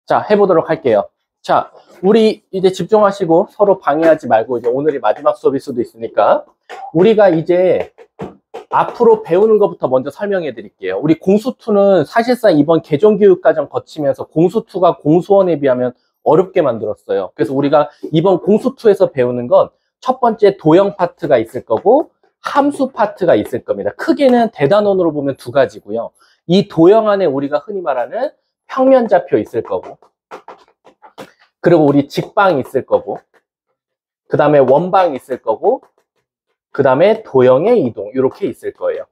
자, 해보도록 할게요. 자, 우리 이제 집중하시고 서로 방해하지 말고 이제 오늘이 마지막 수업일 수도 있으니까 우리가 이제 앞으로 배우는 것부터 먼저 설명해 드릴게요. 우리 공수2는 사실상 이번 개정교육과정 거치면서 공수2가 공수1에 비하면 어렵게 만들었어요. 그래서 우리가 이번 공수2에서 배우는 건 첫 번째 도형 파트가 있을 거고 함수 파트가 있을 겁니다. 크게는 대단원으로 보면 두 가지고요. 이 도형 안에 우리가 흔히 말하는 평면좌표 있을 거고, 그리고 우리 직방 있을 거고, 그 다음에 원방 있을 거고, 그 다음에 도형의 이동 이렇게 있을 거예요.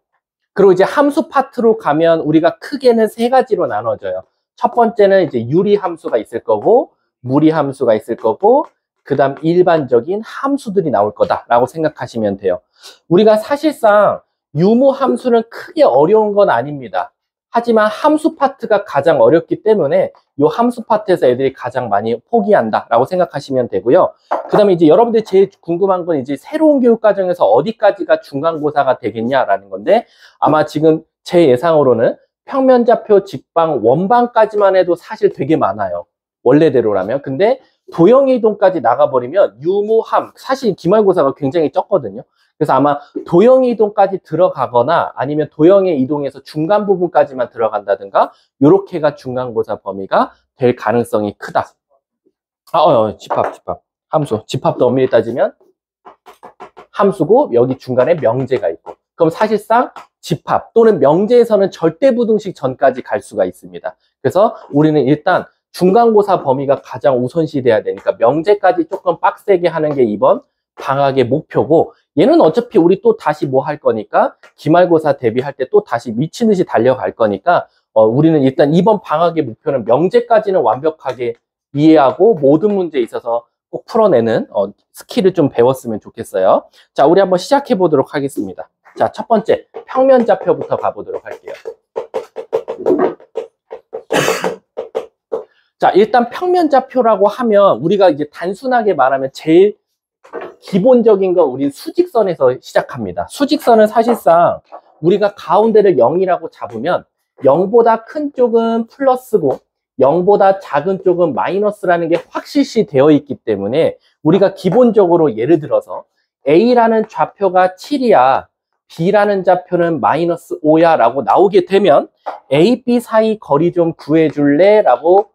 그리고 이제 함수 파트로 가면 우리가 크게는 세 가지로 나눠져요. 첫 번째는 이제 유리 함수가 있을 거고, 무리 함수가 있을 거고, 그 다음 일반적인 함수들이 나올 거다라고 생각하시면 돼요. 우리가 사실상 유무 함수는 크게 어려운 건 아닙니다. 하지만 함수 파트가 가장 어렵기 때문에 이 함수 파트에서 애들이 가장 많이 포기한다라고 생각하시면 되고요. 그 다음에 이제 여러분들이 제일 궁금한 건 이제 새로운 교육과정에서 어디까지가 중간고사가 되겠냐라는 건데, 아마 지금 제 예상으로는 평면좌표, 직방, 원방까지만 해도 사실 되게 많아요. 원래대로라면. 근데 도형 이동까지 나가버리면 유무함, 사실 기말고사가 굉장히 적거든요. 그래서 아마 도형 이동까지 들어가거나 아니면 도형의 이동에서 중간 부분까지만 들어간다든가 요렇게가 중간고사 범위가 될 가능성이 크다. 집합. 함수. 집합도 엄밀히 따지면 함수고 여기 중간에 명제가 있고. 그럼 사실상 집합 또는 명제에서는 절대부등식 전까지 갈 수가 있습니다. 그래서 우리는 일단 중간고사 범위가 가장 우선시 돼야 되니까 명제까지 조금 빡세게 하는 게 이번 방학의 목표고, 얘는 어차피 우리 또 다시 뭐 할 거니까 기말고사 대비할 때 또 다시 미친 듯이 달려갈 거니까 우리는 일단 이번 방학의 목표는 명제까지는 완벽하게 이해하고 모든 문제에 있어서 꼭 풀어내는 스킬을 좀 배웠으면 좋겠어요. 자, 우리 한번 시작해 보도록 하겠습니다. 자, 첫 번째 평면좌표부터 가보도록 할게요. 자, 일단 평면좌표라고 하면 우리가 이제 단순하게 말하면 제일 기본적인 건 우리 수직선에서 시작합니다. 수직선은 사실상 우리가 가운데를 0이라고 잡으면 0보다 큰 쪽은 플러스고 0보다 작은 쪽은 마이너스라는 게 확실시 되어 있기 때문에 우리가 기본적으로 예를 들어서 A라는 좌표가 7이야, B라는 좌표는 마이너스 5야 라고 나오게 되면 A, B 사이 거리 좀 구해줄래? 라고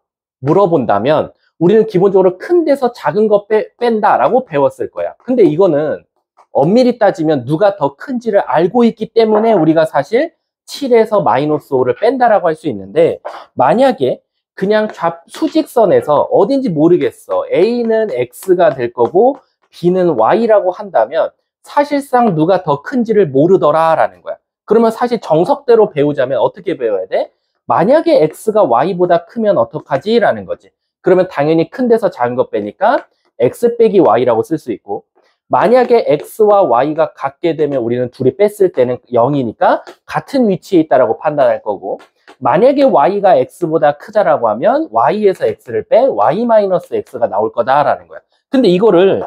물어본다면 우리는 기본적으로 큰 데서 작은 거 뺀다 라고 배웠을 거야. 근데 이거는 엄밀히 따지면 누가 더 큰지를 알고 있기 때문에 우리가 사실 7에서 마이너스 5를 뺀다라고 할 수 있는데, 만약에 그냥 수직선에서 어딘지 모르겠어, A는 X가 될 거고 B는 Y라고 한다면 사실상 누가 더 큰지를 모르더라 라는 거야. 그러면 사실 정석대로 배우자면 어떻게 배워야 돼? 만약에 X가 Y보다 크면 어떡하지? 라는 거지. 그러면 당연히 큰 데서 작은 거 빼니까 X 빼기 Y라고 쓸 수 있고, 만약에 X와 Y가 같게 되면 우리는 둘이 뺐을 때는 0이니까 같은 위치에 있다라고 판단할 거고, 만약에 Y가 X보다 크다라고 하면 Y에서 X를 빼 Y-X가 나올 거다라는 거야. 근데 이거를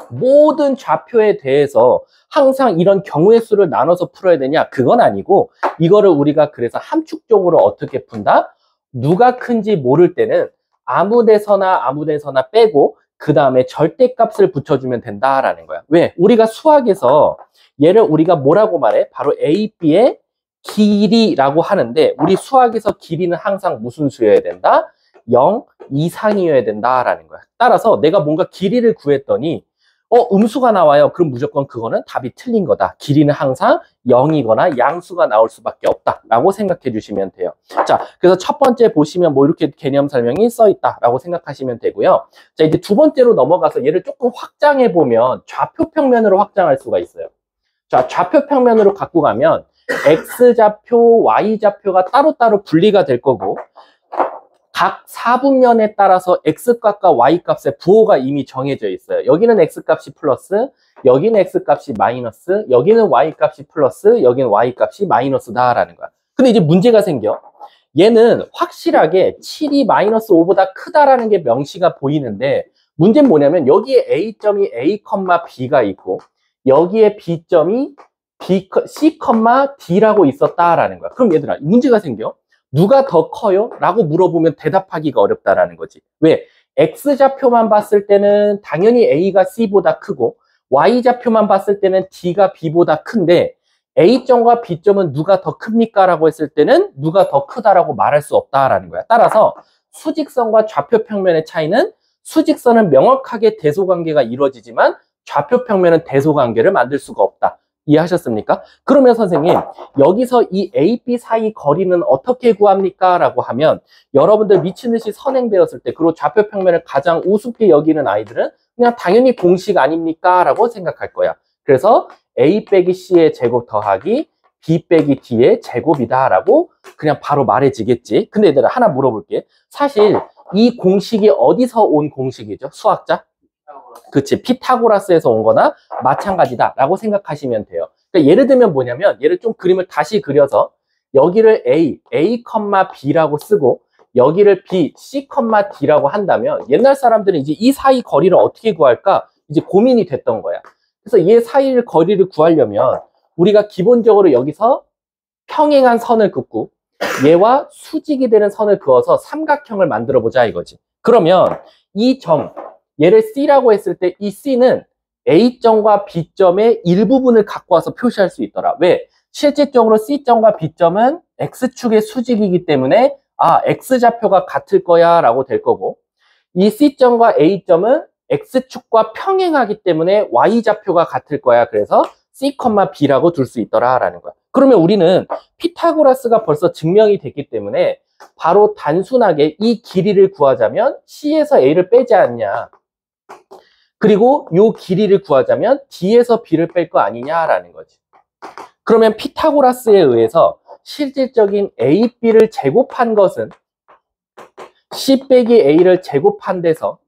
모든 좌표에 대해서 항상 이런 경우의 수를 나눠서 풀어야 되냐? 그건 아니고, 이거를 우리가 그래서 함축적으로 어떻게 푼다? 누가 큰지 모를 때는 아무 데서나 빼고 그 다음에 절대값을 붙여주면 된다라는 거야. 왜? 우리가 수학에서 얘를 우리가 뭐라고 말해? 바로 A, B의 길이라고 하는데, 우리 수학에서 길이는 항상 무슨 수여야 된다? 0 이상이어야 된다라는 거야. 따라서 내가 뭔가 길이를 구했더니 음수가 나와요. 그럼 무조건 그거는 답이 틀린 거다. 길이는 항상 0이거나 양수가 나올 수밖에 없다라고 생각해 주시면 돼요. 자, 그래서 첫 번째 보시면 뭐 이렇게 개념 설명이 써 있다라고 생각하시면 되고요. 자, 이제 두 번째로 넘어가서 얘를 조금 확장해 보면 좌표 평면으로 확장할 수가 있어요. 자, 좌표 평면으로 갖고 가면 X좌표, Y좌표가 따로따로 분리가 될 거고, 각 사분면에 따라서 X값과 Y값의 부호가 이미 정해져 있어요. 여기는 X값이 플러스, 여기는 X값이 마이너스, 여기는 Y값이 플러스, 여기는 Y값이 마이너스다라는 거야. 근데 이제 문제가 생겨. 얘는 확실하게 7이 마이너스 5보다 크다라는 게 명시가 보이는데, 문제는 뭐냐면 여기에 A점이 A, B가 있고 여기에 B점이 C, D라고 있었다라는 거야. 그럼 얘들아, 문제가 생겨. 누가 더 커요? 라고 물어보면 대답하기가 어렵다라는 거지. 왜? X좌표만 봤을 때는 당연히 A가 C보다 크고 Y좌표만 봤을 때는 D가 B보다 큰데 A점과 B점은 누가 더 큽니까? 라고 했을 때는 누가 더 크다라고 말할 수 없다라는 거야. 따라서 수직선과 좌표 평면의 차이는 수직선은 명확하게 대소관계가 이루어지지만 좌표 평면은 대소관계를 만들 수가 없다. 이해하셨습니까? 그러면 선생님, 여기서 이 A, B 사이 거리는 어떻게 구합니까? 라고 하면 여러분들 미친 듯이 선행 배웠을 때 그리고 좌표 평면을 가장 우습게 여기는 아이들은 그냥 당연히 공식 아닙니까? 라고 생각할 거야. 그래서 A 빼기 C의 제곱 더하기 B 빼기 D의 제곱이다 라고 그냥 바로 말해지겠지. 근데 얘들아 하나 물어볼게. 사실 이 공식이 어디서 온 공식이죠? 수학자? 그치, 피타고라스에서 온 거나 마찬가지다 라고 생각하시면 돼요. 그러니까 예를 들면 뭐냐면 얘를 좀 그림을 다시 그려서 여기를 A, B라고 쓰고 여기를 B, D라고 한다면 옛날 사람들은 이제 이 사이 거리를 어떻게 구할까 이제 고민이 됐던 거야. 그래서 얘 사이를 거리를 구하려면 우리가 기본적으로 여기서 평행한 선을 긋고 얘와 수직이 되는 선을 그어서 삼각형을 만들어 보자 이거지. 그러면 이 점, 얘를 C라고 했을 때 이 C는 A점과 B점의 일부분을 갖고 와서 표시할 수 있더라. 왜? 실질적으로 C점과 B점은 X축의 수직이기 때문에 X좌표가 같을 거야 라고 될 거고 이 C점과 A점은 X축과 평행하기 때문에 Y좌표가 같을 거야. 그래서 C, B라고 둘 수 있더라 라는 거야. 그러면 우리는 피타고라스가 벌써 증명이 됐기 때문에 바로 단순하게 이 길이를 구하자면 C에서 A를 빼지 않냐. 그리고 이 길이를 구하자면 D에서 B를 뺄 거 아니냐라는 거지. 그러면 피타고라스에 의해서 실질적인 A, B를 제곱한 것은 C 빼기 A를 제곱한 데서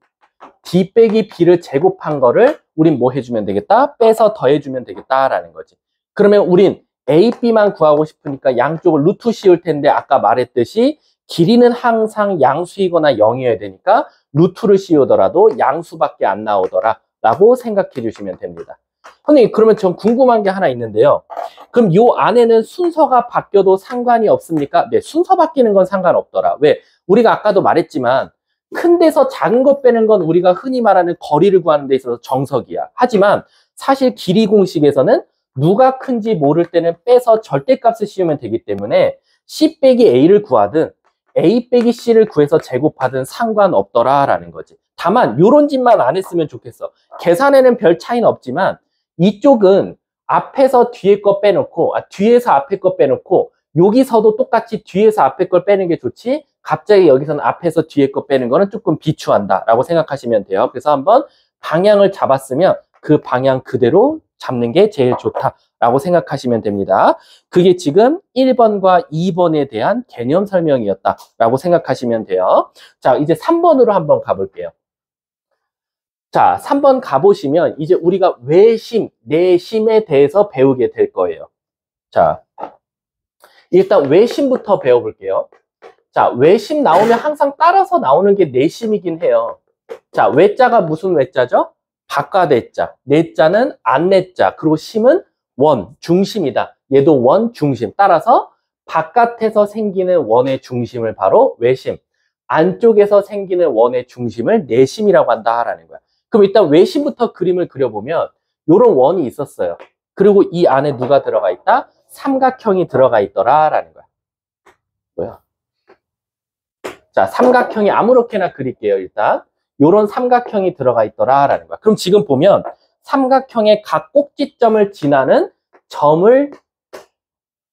D 빼기 B를 제곱한 거를 우린 뭐 해주면 되겠다? 빼서 더해주면 되겠다라는 거지. 그러면 우린 A, B만 구하고 싶으니까 양쪽을 루트 씌울 텐데 아까 말했듯이 길이는 항상 양수이거나 0이어야 되니까 루트를 씌우더라도 양수밖에 안 나오더라 라고 생각해 주시면 됩니다. 선생님 그러면 전 궁금한 게 하나 있는데요. 그럼 요 안에는 순서가 바뀌어도 상관이 없습니까? 네, 순서 바뀌는 건 상관없더라. 왜? 우리가 아까도 말했지만 큰 데서 작은 것 빼는 건 우리가 흔히 말하는 거리를 구하는 데 있어서 정석이야. 하지만 사실 길이 공식에서는 누가 큰지 모를 때는 빼서 절대값을 씌우면 되기 때문에 C 빼기 A를 구하든 A 빼기 C를 구해서 제곱하든 상관없더라 라는 거지. 다만 요런 짓만 안 했으면 좋겠어. 계산에는 별 차이는 없지만 이쪽은 앞에서 뒤에 거 빼놓고 뒤에서 앞에 거 빼놓고 여기서도 똑같이 뒤에서 앞에 걸 빼는 게 좋지 갑자기 여기서는 앞에서 뒤에 거 빼는 거는 조금 비추한다 라고 생각하시면 돼요. 그래서 한번 방향을 잡았으면 그 방향 그대로 잡는 게 제일 좋다라고 생각하시면 됩니다. 그게 지금 1번과 2번에 대한 개념 설명이었다라고 생각하시면 돼요. 자, 이제 3번으로 한번 가볼게요. 자, 3번 가보시면 이제 우리가 외심, 내심에 대해서 배우게 될 거예요. 자, 일단 외심부터 배워볼게요. 자, 외심 나오면 항상 따라서 나오는 게 내심이긴 해요. 자, 외자가 무슨 외자죠? 바깥 외자. 내자는 안내자. 그리고 심은 원, 중심이다. 얘도 원, 중심. 따라서 바깥에서 생기는 원의 중심을 바로 외심. 안쪽에서 생기는 원의 중심을 내심이라고 한다라는 거야. 그럼 일단 외심부터 그림을 그려보면 이런 원이 있었어요. 그리고 이 안에 누가 들어가 있다? 삼각형이 들어가 있더라라는 거야. 뭐야? 자, 삼각형이 아무렇게나 그릴게요, 일단. 요런 삼각형이 들어가 있더라라는 거야. 그럼 지금 보면 삼각형의 각 꼭지점을 지나는 점을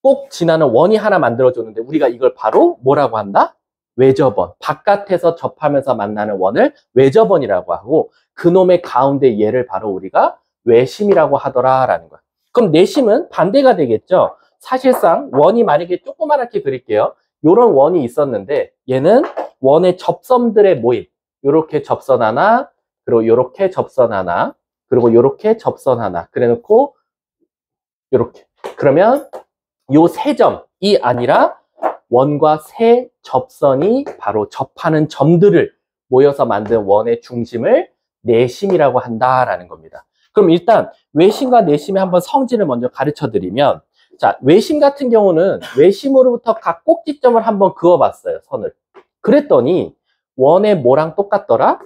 꼭 지나는 원이 하나 만들어줬는데 우리가 이걸 바로 뭐라고 한다? 외접원. 바깥에서 접하면서 만나는 원을 외접원이라고 하고 그놈의 가운데 얘를 바로 우리가 외심이라고 하더라라는 거야. 그럼 내심은 반대가 되겠죠? 사실상 원이 만약에 조그맣게 그릴게요. 요런 원이 있었는데 얘는 원의 접선들의 모임. 요렇게 접선 하나, 그리고 요렇게 접선 하나, 그리고 요렇게 접선 하나. 그래 놓고 요렇게. 그러면 요 세 점이 아니라 원과 세 접선이 바로 접하는 점들을 모여서 만든 원의 중심을 내심이라고 한다라는 겁니다. 그럼 일단 외심과 내심의 한번 성질을 먼저 가르쳐 드리면 자, 외심 같은 경우는 외심으로부터 각 꼭지점을 한번 그어봤어요, 선을. 그랬더니 원의 뭐랑 똑같더라?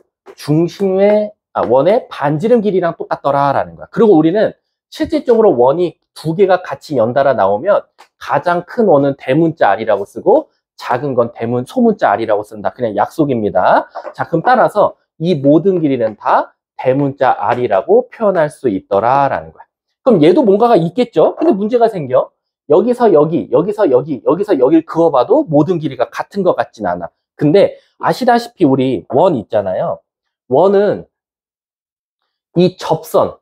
원의 반지름 길이랑 똑같더라라는 거야. 그리고 우리는 실질적으로 원이 두 개가 같이 연달아 나오면 가장 큰 원은 대문자 R이라고 쓰고 작은 건 소문자 R이라고 쓴다. 그냥 약속입니다. 자, 그럼 따라서 이 모든 길이는 다 대문자 R이라고 표현할 수 있더라라는 거야. 그럼 얘도 뭔가가 있겠죠? 근데 문제가 생겨. 여기서 여기, 여기서 여기, 여기서 여기를 그어봐도 모든 길이가 같은 것 같진 않아. 근데 아시다시피 우리 원 있잖아요. 원은 이 접선,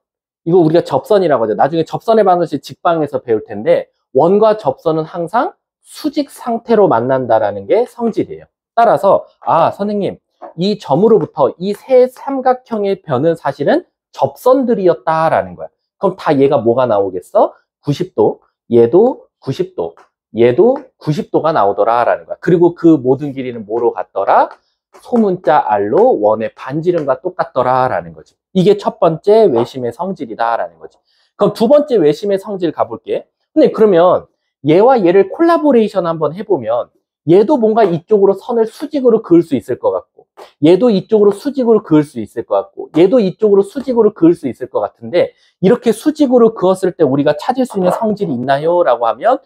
이거 우리가 접선이라고 하죠. 나중에 접선의 방정식 직방에서 배울 텐데 원과 접선은 항상 수직 상태로 만난다라는 게 성질이에요. 따라서 선생님, 이 점으로부터 이 세 삼각형의 변은 사실은 접선들이었다라는 거야. 그럼 다 얘가 뭐가 나오겠어? 90도, 얘도 90도, 얘도 90도가 나오더라라는 거야. 그리고 그 모든 길이는 뭐로 같더라? 소문자 R로 원의 반지름과 똑같더라라는 거지. 이게 첫 번째 외심의 성질이다라는 거지. 그럼 두 번째 외심의 성질 가볼게. 근데 그러면 얘와 얘를 콜라보레이션 한번 해보면 얘도 뭔가 이쪽으로 선을 수직으로 그을 수 있을 것 같고 얘도 이쪽으로 수직으로 그을 수 있을 것 같고 얘도 이쪽으로 수직으로 그을 수 있을 것 같은데 이렇게 수직으로 그었을 때 우리가 찾을 수 있는 성질이 있나요? 라고 하면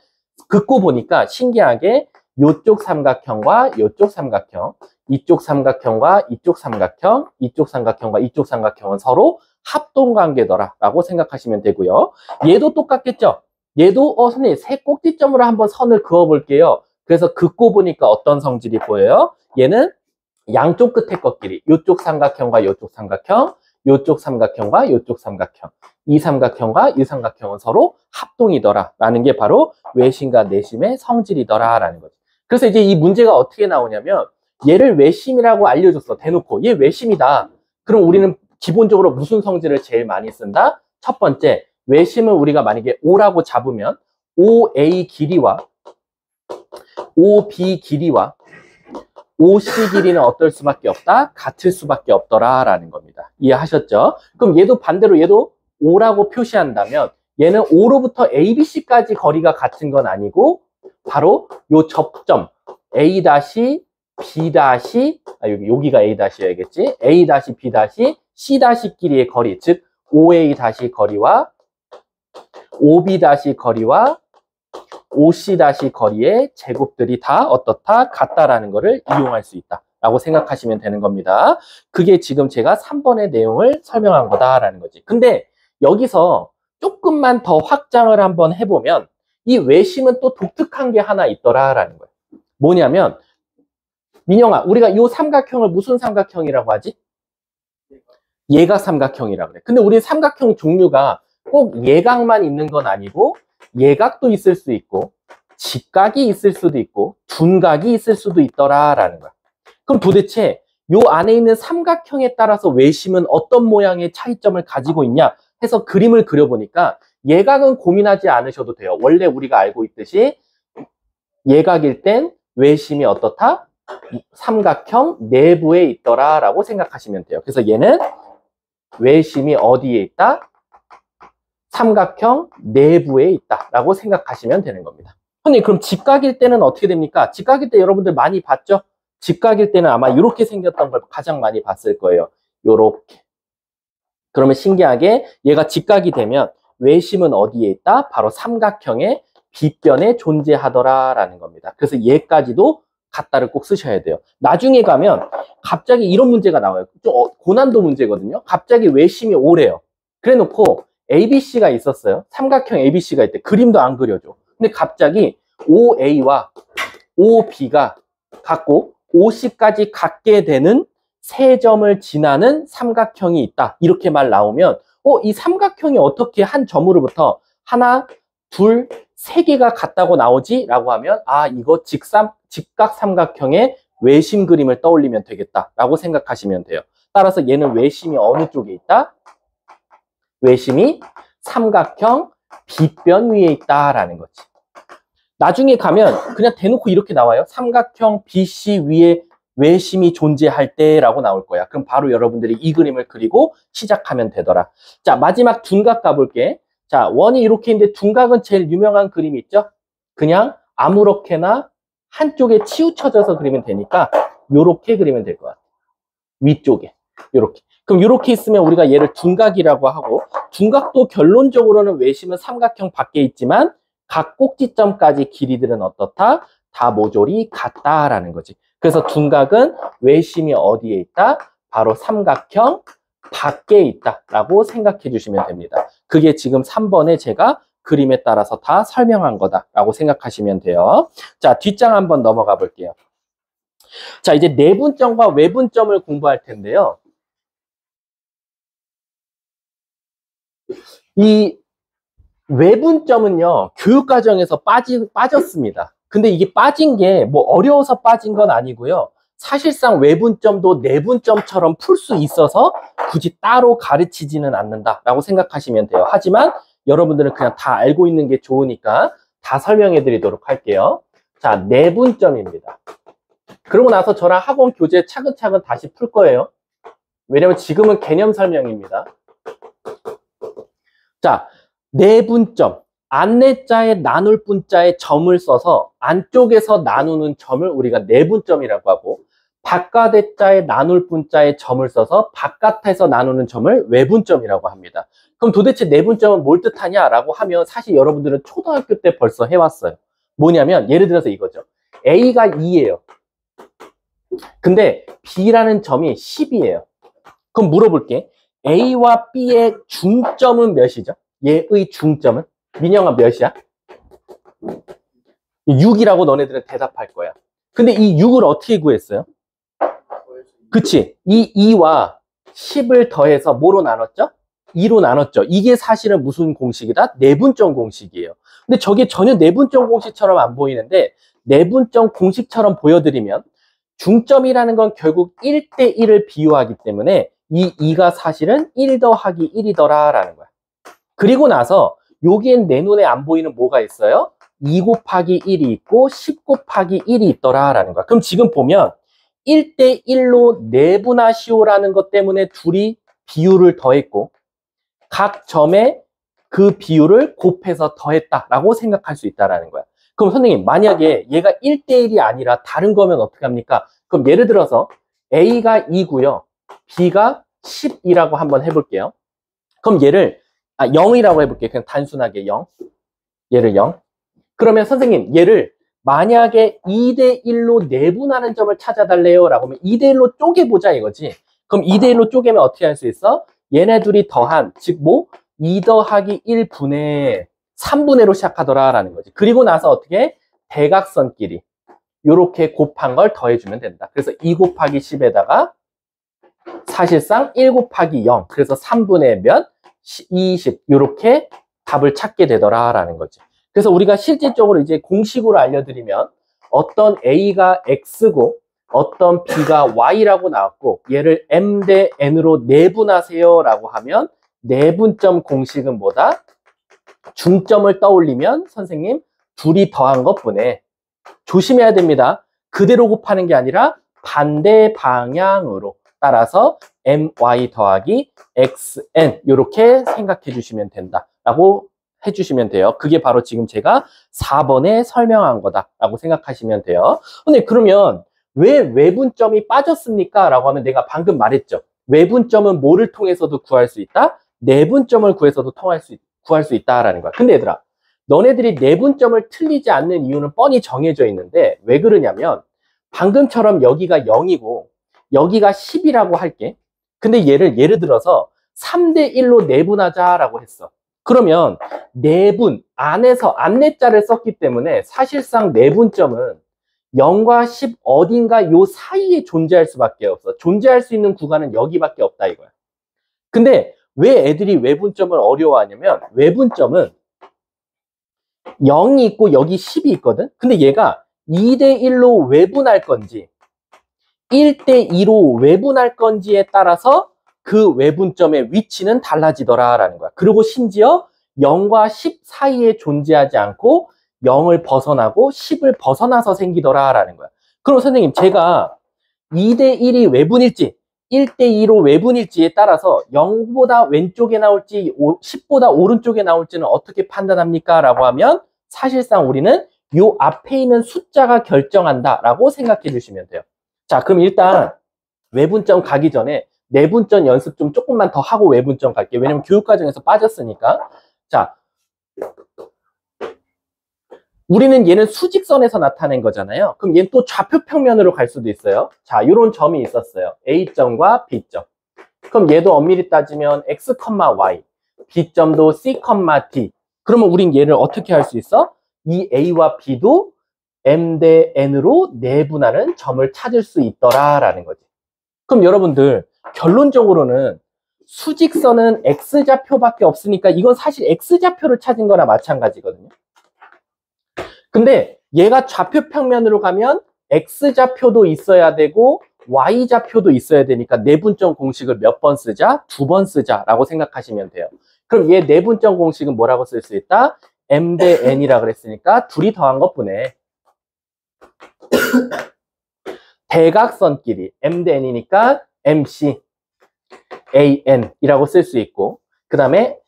긋고 보니까 신기하게 이쪽 삼각형과 이쪽 삼각형, 이쪽 삼각형과 이쪽 삼각형, 이쪽 삼각형과 이쪽 삼각형은 서로 합동관계더라 라고 생각하시면 되고요. 얘도 똑같겠죠? 얘도 선생님 세 꼭지점으로 한번 선을 그어 볼게요. 그래서 긋고 보니까 어떤 성질이 보여요? 얘는 양쪽 끝에 꺾길이 이쪽 삼각형과 이쪽 삼각형, 이쪽 삼각형과 이쪽 삼각형, 이 삼각형과 이 삼각형은 서로 합동이더라 라는 게 바로 외심과 내심의 성질이더라 라는 거죠. 그래서 이제 이 문제가 어떻게 나오냐면 얘를 외심이라고 알려줬어. 대놓고 얘 외심이다. 그럼 우리는 기본적으로 무슨 성질을 제일 많이 쓴다? 첫 번째, 외심은 우리가 만약에 O라고 잡으면 OA 길이와 OB 길이와 OC 길이는 어떨 수밖에 없다? 같을 수밖에 없더라라는 겁니다. 이해하셨죠? 그럼 얘도 반대로 얘도 O라고 표시한다면 얘는 O로부터 ABC까지 거리가 같은 건 아니고 바로 요 접점 A-, B-, 여기가 A-여야겠지? A-, B-, C- 길이의 거리, 즉 OA- 거리와 OB- 거리와 OC- 거리의 제곱들이 다 어떻다? 같다라는 거를 이용할 수 있다라고 생각하시면 되는 겁니다. 그게 지금 제가 3번의 내용을 설명한 거다라는 거지. 근데 여기서 조금만 더 확장을 한번 해보면 이 외심은 또 독특한 게 하나 있더라라는 거예요. 뭐냐면 민영아, 우리가 이 삼각형을 무슨 삼각형이라고 하지? 예각 삼각형이라고 그래. 근데 우리 삼각형 종류가 꼭 예각만 있는 건 아니고 예각도 있을 수 있고 직각이 있을 수도 있고 둔각이 있을 수도 있더라라는 거야. 그럼 도대체 요 안에 있는 삼각형에 따라서 외심은 어떤 모양의 차이점을 가지고 있냐 해서 그림을 그려보니까 예각은 고민하지 않으셔도 돼요. 원래 우리가 알고 있듯이 예각일 땐 외심이 어떻다? 삼각형 내부에 있더라라고 생각하시면 돼요. 그래서 얘는 외심이 어디에 있다? 삼각형 내부에 있다라고 생각하시면 되는 겁니다. 선생님, 그럼 직각일 때는 어떻게 됩니까? 직각일 때 여러분들 많이 봤죠? 직각일 때는 아마 이렇게 생겼던 걸 가장 많이 봤을 거예요. 요렇게. 그러면 신기하게 얘가 직각이 되면 외심은 어디에 있다? 바로 삼각형의 빗변에 존재하더라라는 겁니다. 그래서 얘까지도 같다를 꼭 쓰셔야 돼요. 나중에 가면 갑자기 이런 문제가 나와요. 좀 고난도 문제거든요. 갑자기 외심이 오래요. 그래 놓고 ABC가 있었어요. 삼각형 ABC가 있대. 그림도 안 그려줘. 근데 갑자기 OA와 OB가 같고 OC까지 같게 되는 세 점을 지나는 삼각형이 있다. 이렇게 말 나오면 이 삼각형이 어떻게 한 점으로부터 하나, 둘, 세 개가 같다고 나오지? 라고 하면 이거 직각 삼각형의 외심 그림을 떠올리면 되겠다 라고 생각하시면 돼요. 따라서 얘는 외심이 어느 쪽에 있다? 외심이 삼각형 빗변 위에 있다라는 거지. 나중에 가면 그냥 대놓고 이렇게 나와요. 삼각형 BC 위에 외심이 존재할 때라고 나올 거야. 그럼 바로 여러분들이 이 그림을 그리고 시작하면 되더라. 자, 마지막 둔각 가볼게. 자, 원이 이렇게 있는데 둔각은 제일 유명한 그림이 있죠? 그냥 아무렇게나 한쪽에 치우쳐져서 그리면 되니까 요렇게 그리면 될 것 같아요. 위쪽에. 요렇게. 그럼 요렇게 있으면 우리가 얘를 둔각이라고 하고, 둔각도 결론적으로는 외심은 삼각형 밖에 있지만 각 꼭지점까지 길이들은 어떻다? 다 모조리 같다라는 거지. 그래서 둔각은 외심이 어디에 있다? 바로 삼각형 밖에 있다라고 생각해 주시면 됩니다. 그게 지금 3번에 제가 그림에 따라서 다 설명한 거다라고 생각하시면 돼요. 자, 뒷장 한번 넘어가 볼게요. 자, 이제 내분점과 외분점을 공부할 텐데요. 이 외분점은요, 교육과정에서 빠졌습니다. 근데 이게 빠진 게 뭐 어려워서 빠진 건 아니고요. 사실상 외분점도 내분점처럼 풀 수 있어서 굳이 따로 가르치지는 않는다라고 생각하시면 돼요. 하지만 여러분들은 그냥 다 알고 있는 게 좋으니까 다 설명해 드리도록 할게요. 자, 내분점입니다. 그러고 나서 저랑 학원 교재 차근차근 다시 풀 거예요. 왜냐면 지금은 개념 설명입니다. 자, 내분점. 안내자에 나눌 분자에 점을 써서 안쪽에서 나누는 점을 우리가 내분점이라고 하고, 바깥에자에 나눌 분자에 점을 써서 바깥에서 나누는 점을 외분점이라고 합니다. 그럼 도대체 내분점은 뭘 뜻하냐라고 하면 사실 여러분들은 초등학교 때 벌써 해왔어요. 뭐냐면 예를 들어서 이거죠. A가 2예요. 근데 B라는 점이 10이에요. 그럼 물어볼게. A와 B의 중점은 몇이죠? 얘의 중점은? 민영아 몇이야? 6이라고 너네들은 대답할 거야. 근데 이 6을 어떻게 구했어요? 그치? 이 2와 10을 더해서 뭐로 나눴죠? 2로 나눴죠. 이게 사실은 무슨 공식이다? 내분점 공식이에요. 근데 저게 전혀 내분점 공식처럼 안 보이는데 내분점 공식처럼 보여드리면 중점이라는 건 결국 1대1을 비유하기 때문에 이 2가 사실은 1 더하기 1이더라 라는 거야. 그리고 나서 여기엔 내 눈에 안 보이는 뭐가 있어요? 2 곱하기 1이 있고 10 곱하기 1이 있더라 라는 거야. 그럼 지금 보면 1대1로 내분하시오라는 것 때문에 둘이 비율을 더했고 각 점에 그 비율을 곱해서 더했다라고 생각할 수 있다라는 거야. 그럼 선생님 만약에 얘가 1대1이 아니라 다른 거면 어떻게 합니까? 그럼 예를 들어서 A가 2고요. B가 10이라고 한번 해볼게요. 그럼 얘를 0이라고 해볼게요. 그냥 단순하게 0. 얘를 0. 그러면 선생님 얘를 만약에 2대1로 내분하는 점을 찾아달래요 라고 하면 2대1로 쪼개보자 이거지. 그럼 2대1로 쪼개면 어떻게 할 수 있어? 얘네 둘이 더한, 즉 뭐? 2 더하기 1분의 3분의로 시작하더라 라는 거지. 그리고 나서 어떻게? 대각선끼리 요렇게 곱한 걸 더해주면 된다. 그래서 2 곱하기 10에다가 사실상 1 곱하기 0, 그래서 3분의 몇? 20, 요렇게 답을 찾게 되더라 라는 거지. 그래서 우리가 실질적으로 이제 공식으로 알려드리면 어떤 A가 X고 어떤 B가 Y라고 나왔고 얘를 M 대 N으로 내분하세요 라고 하면 내분점 공식은 뭐다? 중점을 떠올리면 선생님 둘이 더한 것뿐에 조심해야 됩니다. 그대로 곱하는 게 아니라 반대 방향으로 따라서 MY 더하기 XN 이렇게 생각해 주시면 된다라고 해주시면 돼요. 그게 바로 지금 제가 4번에 설명한 거다라고 생각하시면 돼요. 근데 그러면 왜 외분점이 빠졌습니까? 라고 하면 내가 방금 말했죠. 외분점은 뭐를 통해서도 구할 수 있다? 내분점을 구해서도 구할 수 있다라는 거야. 근데 얘들아, 너네들이 내분점을 틀리지 않는 이유는 뻔히 정해져 있는데 왜 그러냐면 방금처럼 여기가 0이고 여기가 10이라고 할게. 근데 예를 들어서 3대1로 내분하자라고 했어. 그러면 내분 안에서 안내자를 썼기 때문에 사실상 내분점은 0과 10 어딘가 요 사이에 존재할 수밖에 없어. 존재할 수 있는 구간은 여기밖에 없다 이거야. 근데 왜 애들이 외분점을 어려워하냐면 외분점은 0이 있고 여기 10이 있거든. 근데 얘가 2대1로 외분할 건지 1대2로 외분할 건지에 따라서 그 외분점의 위치는 달라지더라라는 거야. 그리고 심지어 0과 10 사이에 존재하지 않고 0을 벗어나고 10을 벗어나서 생기더라라는 거야. 그럼 선생님 제가 2대1이 외분일지 1대2로 외분일지에 따라서 0보다 왼쪽에 나올지 10보다 오른쪽에 나올지는 어떻게 판단합니까? 라고 하면 사실상 우리는 요 앞에 있는 숫자가 결정한다 라고 생각해 주시면 돼요. 자, 그럼 일단 외분점 가기 전에 내분점 연습 좀 조금만 더 하고 외분점 갈게요. 왜냐면 교육과정에서 빠졌으니까. 자, 우리는 얘는 수직선에서 나타낸 거잖아요. 그럼 얘는 또 좌표평면으로 갈 수도 있어요. 자, 이런 점이 있었어요. A점과 B점. 그럼 얘도 엄밀히 따지면 X, Y, B점도 C, D. 그러면 우린 얘를 어떻게 할 수 있어? 이 A와 B도 M 대 N으로 내분하는 점을 찾을 수 있더라라는 거지. 그럼 여러분들 결론적으로는 수직선은 X좌표밖에 없으니까 이건 사실 X좌표를 찾은 거나 마찬가지거든요. 근데 얘가 좌표평면으로 가면 X좌표도 있어야 되고 Y좌표도 있어야 되니까 내분점 공식을 몇 번 쓰자? 2번 쓰자라고 생각하시면 돼요. 그럼 얘 내분점 공식은 뭐라고 쓸 수 있다? M 대 N이라 그랬으니까 둘이 더한 것뿐에 대각선끼리 M 대 N이니까 MC, AN이라고 쓸 수 있고 그 다음에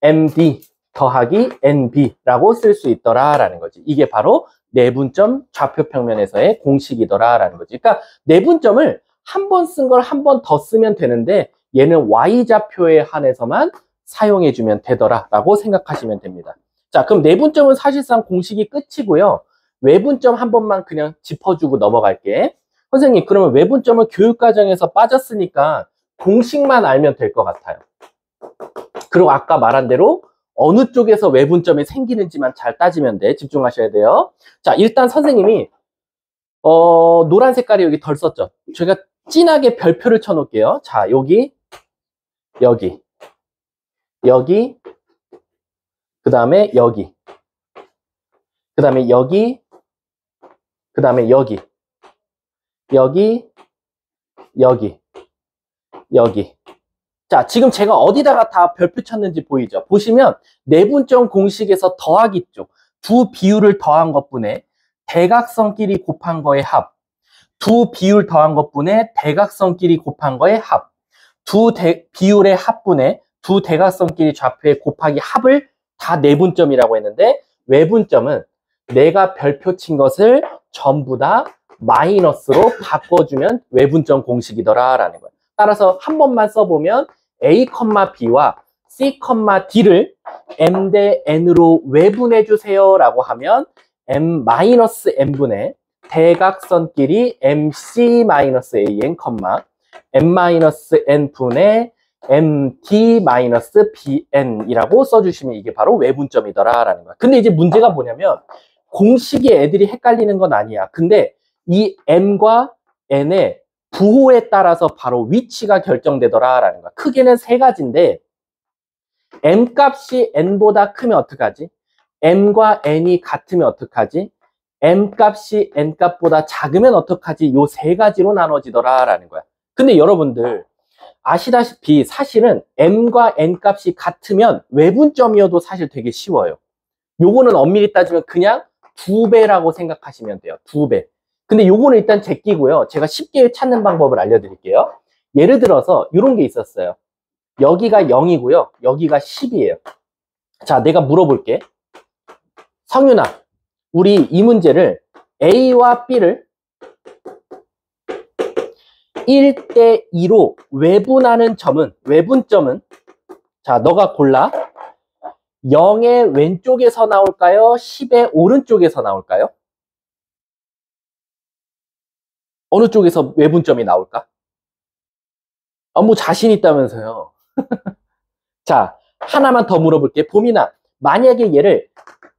MD 더하기 NB라고 쓸 수 있더라라는 거지. 이게 바로 내분점 좌표평면에서의 공식이더라라는 거지. 그러니까 내분점을 한 번 쓴 걸 한 번 더 쓰면 되는데 얘는 Y좌표에 한해서만 사용해주면 되더라라고 생각하시면 됩니다. 자, 그럼 내분점은 사실상 공식이 끝이고요. 외분점 한 번만 그냥 짚어주고 넘어갈게. 선생님, 그러면 외분점은 교육과정에서 빠졌으니까 공식만 알면 될 것 같아요. 그리고 아까 말한 대로 어느 쪽에서 외분점이 생기는지만 잘 따지면 돼. 집중하셔야 돼요. 자, 일단 선생님이 노란 색깔이 여기 덜 썼죠. 제가 진하게 별표를 쳐놓을게요. 자, 여기, 여기, 여기, 그 다음에 여기, 그 다음에 여기, 그 다음에 여기, 여기, 여기, 여기. 자, 지금 제가 어디다가 다 별표 쳤는지 보이죠? 보시면 내분점 공식에서 더하기 쪽 두 비율을 더한 것분에 대각선끼리 곱한 거의 합, 두 비율 더한 것분에 대각선끼리 곱한 거의 합, 두 비율의 합분에 두 대각선끼리 좌표의 곱하기 합을 다 내분점이라고 했는데 외분점은 내가 별표 친 것을 전부 다 마이너스로 바꿔주면 외분점 공식이더라라는 거예요. 따라서 한 번만 써보면 A, B와 C, D를 M 대 N으로 외분해주세요 라고 하면 M-N분의 대각선끼리 MC-AN, M-N분의 MT-BN이라고 써주시면 이게 바로 외분점이더라라는 거야. 근데 이제 문제가 뭐냐면 공식이 애들이 헷갈리는 건 아니야. 근데 이 M과 N의 부호에 따라서 바로 위치가 결정되더라라는 거야. 크게는 세 가지인데 M 값이 N보다 크면 어떡하지? M과 N이 같으면 어떡하지? M 값이 N 값보다 작으면 어떡하지? 요 세 가지로 나눠지더라라는 거야. 근데 여러분들 아시다시피 사실은 M과 N 값이 같으면 외분점이어도 사실 되게 쉬워요. 요거는 엄밀히 따지면 그냥 2배라고 생각하시면 돼요. 2배. 근데 요거는 일단 제끼고요. 제가 쉽게 찾는 방법을 알려드릴게요. 예를 들어서 이런 게 있었어요. 여기가 0이고요. 여기가 10이에요. 자, 내가 물어볼게. 성윤아, 우리 이 문제를 A와 B를 1대2로 외분하는 점은, 외분점은, 자, 너가 골라. 0의 왼쪽에서 나올까요? 10의 오른쪽에서 나올까요? 어느 쪽에서 외분점이 나올까? 뭐 자신 있다면서요. 자, 하나만 더 물어볼게. 봄이나, 만약에 얘를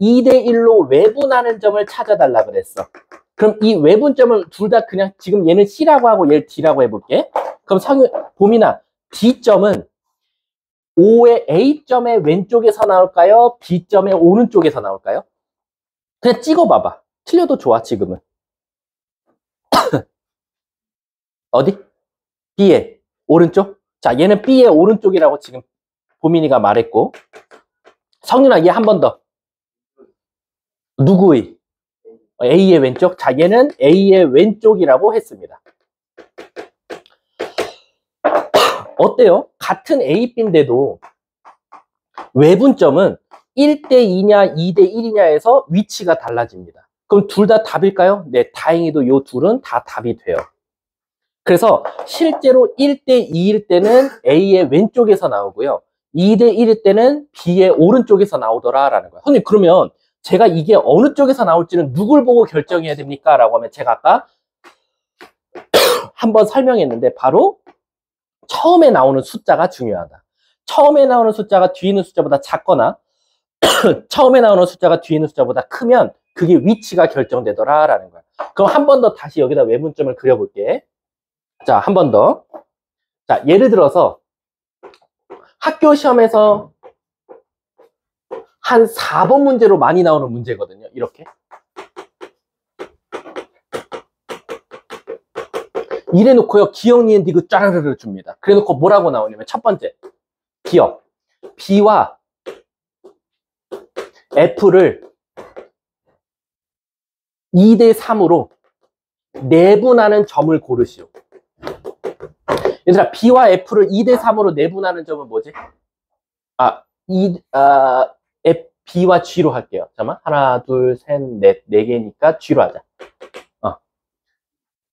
2대1로 외분하는 점을 찾아달라 그랬어. 그럼 이 외분점을 둘 다 그냥 지금 얘는 C라고 하고 얘를 D라고 해볼게. 그럼 봄이나, D점은 O의 A점의 왼쪽에서 나올까요? B점의 오른쪽에서 나올까요? 그냥 찍어봐봐. 틀려도 좋아, 지금은. 어디? B의 오른쪽? 자, 얘는 B의 오른쪽이라고 지금 보민이가 말했고. 성윤아, 얘 한 번 더. 누구의? A의 왼쪽? 자, 얘는 A의 왼쪽이라고 했습니다. 어때요? 같은 A, B인데도 외분점은 1대2냐 2대1이냐에서 위치가 달라집니다. 그럼 둘 다 답일까요? 네, 다행히도 이 둘은 다 답이 돼요. 그래서 실제로 1대2일 때는 A의 왼쪽에서 나오고요. 2대1일 때는 B의 오른쪽에서 나오더라라는 거예요. 선생님, 그러면 제가 이게 어느 쪽에서 나올지는 누굴 보고 결정해야 됩니까? 라고 하면 제가 아까 한번 설명했는데 바로 처음에 나오는 숫자가 중요하다. 처음에 나오는 숫자가 뒤에 있는 숫자보다 작거나 처음에 나오는 숫자가 뒤에 있는 숫자보다 크면 그게 위치가 결정되더라라는 거야. 그럼 한 번 더 다시 여기다 외분점을 그려볼게. 자, 한 번 더. 자, 예를 들어서 학교 시험에서 한 4번 문제로 많이 나오는 문제거든요. 이렇게. 이래놓고요. 기억, 니은, 디귿 짜르르르 줍니다. 그래놓고 뭐라고 나오냐면 첫 번째. 기억. B와 F를 2대3으로 내분하는 점을 고르시오. 얘들아, B와 F를 2대3으로 내분하는 점은 뭐지? B와 G로 할게요. 잠깐만. 하나, 둘, 셋, 넷, 네 개니까 G로 하자.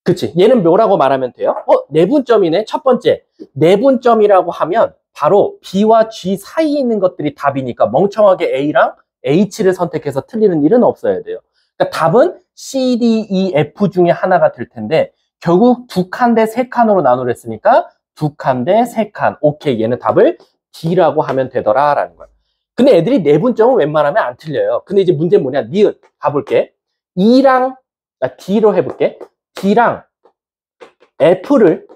그치. 얘는 뭐라고 말하면 돼요? 내분점이네. 첫 번째. 내분점이라고 하면 바로 B와 G 사이에 있는 것들이 답이니까 멍청하게 A랑 H를 선택해서 틀리는 일은 없어야 돼요. 그러니까 답은 C, D, E, F 중에 하나가 될 텐데 결국 2칸 대 3칸으로 나누랬으니까 2칸 대 3칸. 오케이. 얘는 답을 D라고 하면 되더라라는 거야. 근데 애들이 내분점은 웬만하면 안 틀려요. 근데 이제 문제는 뭐냐? 니은 가볼게. E랑 D로 해볼게. D랑 F를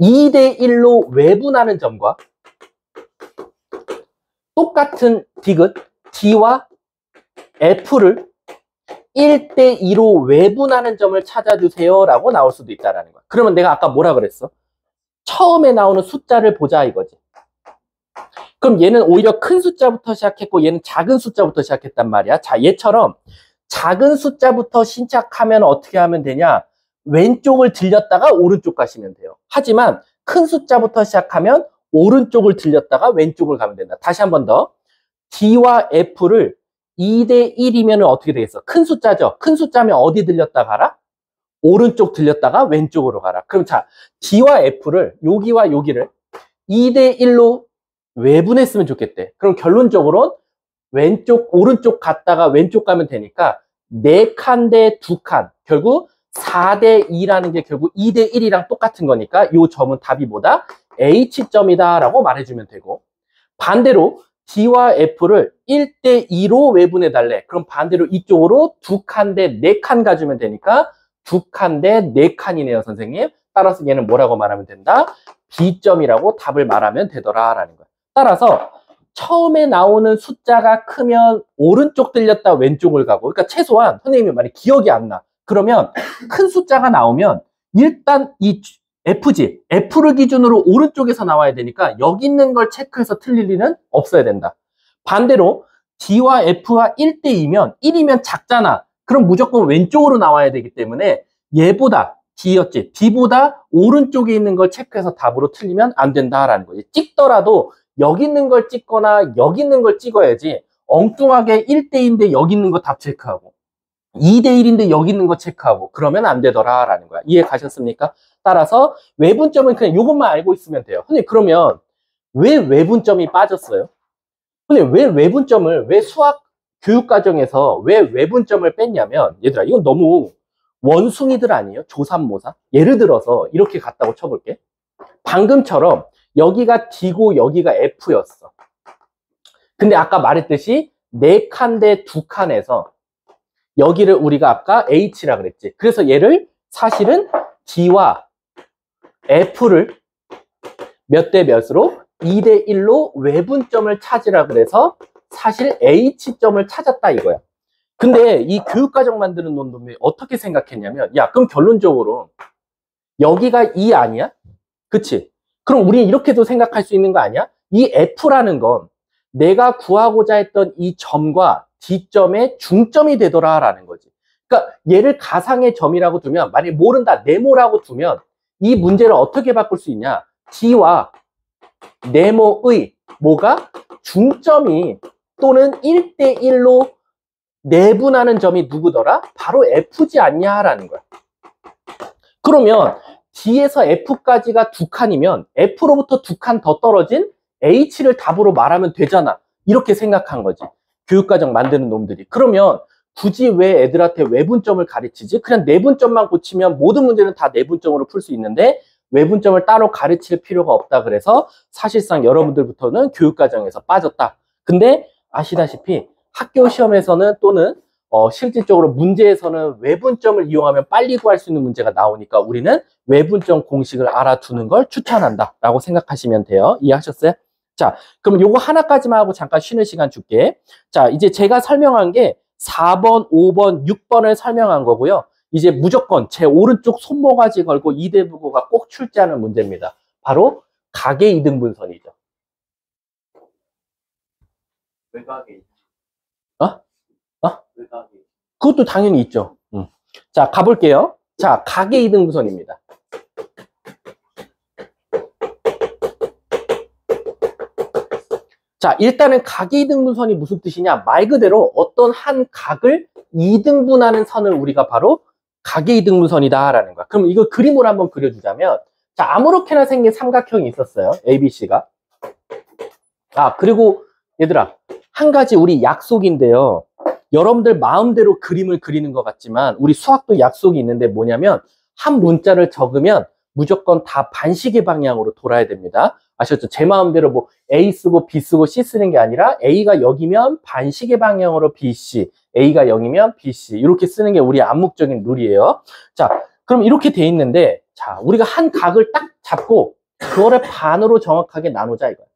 2대1로 외분하는 점과 똑같은 디귿 D와 F를 1대2로 외분하는 점을 찾아주세요 라고 나올 수도 있다는 거야. 그러면 내가 아까 뭐라 그랬어? 처음에 나오는 숫자를 보자 이거지. 그럼 얘는 오히려 큰 숫자부터 시작했고 얘는 작은 숫자부터 시작했단 말이야. 자, 얘처럼 작은 숫자부터 시작하면 어떻게 하면 되냐? 왼쪽을 들렸다가 오른쪽 가시면 돼요. 하지만 큰 숫자부터 시작하면 오른쪽을 들렸다가 왼쪽을 가면 된다. 다시 한 번 더. D와 F를 2대1이면 어떻게 되겠어? 큰 숫자죠? 큰 숫자면 어디 들렸다 가라? 오른쪽 들렸다가 왼쪽으로 가라. 그럼 자, D와 F를 여기와 여기를 2대1로 외분했으면 좋겠대. 그럼 결론적으로 왼쪽, 오른쪽 갔다가 왼쪽 가면 되니까 4칸 대 2칸. 결국 4대 2라는 게 결국 2대 1이랑 똑같은 거니까 이 점은 답이 뭐다? H점이다 라고 말해주면 되고 반대로 D와 F를 1대 2로 외분해 달래. 그럼 반대로 이쪽으로 2칸 대 4칸 가주면 되니까 2칸 대 4칸이네요, 선생님. 따라서 얘는 뭐라고 말하면 된다? B점이라고 답을 말하면 되더라라는 거야. 따라서 처음에 나오는 숫자가 크면 오른쪽 들렸다 왼쪽을 가고 그러니까 최소한 선생님이 만약 기억이 안 나. 그러면 큰 숫자가 나오면 일단 이 F지, F를 기준으로 오른쪽에서 나와야 되니까 여기 있는 걸 체크해서 틀릴 일은 없어야 된다. 반대로 D와 F가 1대2면 1이면 작잖아. 그럼 무조건 왼쪽으로 나와야 되기 때문에 얘보다 D였지. D보다 오른쪽에 있는 걸 체크해서 답으로 틀리면 안 된다라는 거지. 찍더라도 여기 있는 걸 찍거나 여기 있는 걸 찍어야지 엉뚱하게 1대2인데 여기 있는 거 답 체크하고 2대1인데 여기 있는 거 체크하고 그러면 안 되더라라는 거야. 이해 가셨습니까? 따라서 외분점은 그냥 이것만 알고 있으면 돼요. 근데 그러면 왜 외분점이 빠졌어요? 근데 왜 외분점을 왜 수학 교육과정에서 왜 외분점을 뺐냐면 얘들아 이건 너무 원숭이들 아니에요? 조삼모사? 예를 들어서 이렇게 갔다고 쳐볼게. 방금처럼 여기가 D고 여기가 F였어. 근데 아까 말했듯이 4칸 대 2칸에서 여기를 우리가 아까 H라 그랬지. 그래서 얘를 사실은 D와 F를 몇 대 몇으로? 2대 1로 외분점을 찾으라 그래서 사실 H점을 찾았다 이거야. 근데 이 교육과정 만드는 놈들이 어떻게 생각했냐면 야 그럼 결론적으로 여기가 2 아니야? 그치? 그럼 우리 이렇게도 생각할 수 있는 거 아니야? 이 F라는 건 내가 구하고자 했던 이 점과 D점의 중점이 되더라라는 거지. 그러니까 얘를 가상의 점이라고 두면 만약에 모른다 네모라고 두면 이 문제를 어떻게 바꿀 수 있냐? D와 네모의 뭐가? 중점이 또는 1대1로 내분하는 점이 누구더라? 바로 F지 않냐라는 거야. 그러면 D에서 F까지가 두 칸이면 F로부터 두 칸 더 떨어진 H를 답으로 말하면 되잖아. 이렇게 생각한 거지. 교육과정 만드는 놈들이. 그러면 굳이 왜 애들한테 외분점을 가르치지? 그냥 내분점만 고치면 모든 문제는 다 내분점으로 풀 수 있는데 외분점을 따로 가르칠 필요가 없다. 그래서 사실상 여러분들부터는 교육과정에서 빠졌다. 근데 아시다시피 학교 시험에서는 또는 실질적으로 문제에서는 외분점을 이용하면 빨리 구할 수 있는 문제가 나오니까 우리는 외분점 공식을 알아두는 걸 추천한다 라고 생각하시면 돼요. 이해하셨어요? 자, 그럼 요거 하나까지만 하고 잠깐 쉬는 시간 줄게. 자, 이제 제가 설명한 게 4번, 5번, 6번을 설명한 거고요. 이제 무조건 제 오른쪽 손모가지 걸고 이대부고가 꼭 출제하는 문제입니다. 바로 가계 이등분선이죠. 외곽에 외곽에 그것도 당연히 있죠. 자, 가볼게요. 자, 가계 이등분선입니다. 자, 일단은 가계 이등분선이 무슨 뜻이냐? 말 그대로 어떤 한 각을 이등분하는 선을 우리가 바로 가계 이등분선이다라는 거야. 그럼 이거 그림으로 한번 그려주자면, 자, 아무렇게나 생긴 삼각형이 있었어요. ABC가. 아, 그리고 얘들아, 한 가지 우리 약속인데요. 여러분들 마음대로 그림을 그리는 것 같지만 우리 수학도 약속이 있는데 뭐냐면 한 문자를 적으면 무조건 다 반시계 방향으로 돌아야 됩니다. 아셨죠? 제 마음대로 뭐 A 쓰고 B 쓰고 C 쓰는 게 아니라 A가 여기면 반시계 방향으로 BC, A가 0이면 BC 이렇게 쓰는 게 우리 암묵적인 룰이에요. 자, 그럼 이렇게 돼 있는데 자, 우리가 한 각을 딱 잡고 그거를 반으로 정확하게 나누자 이거야.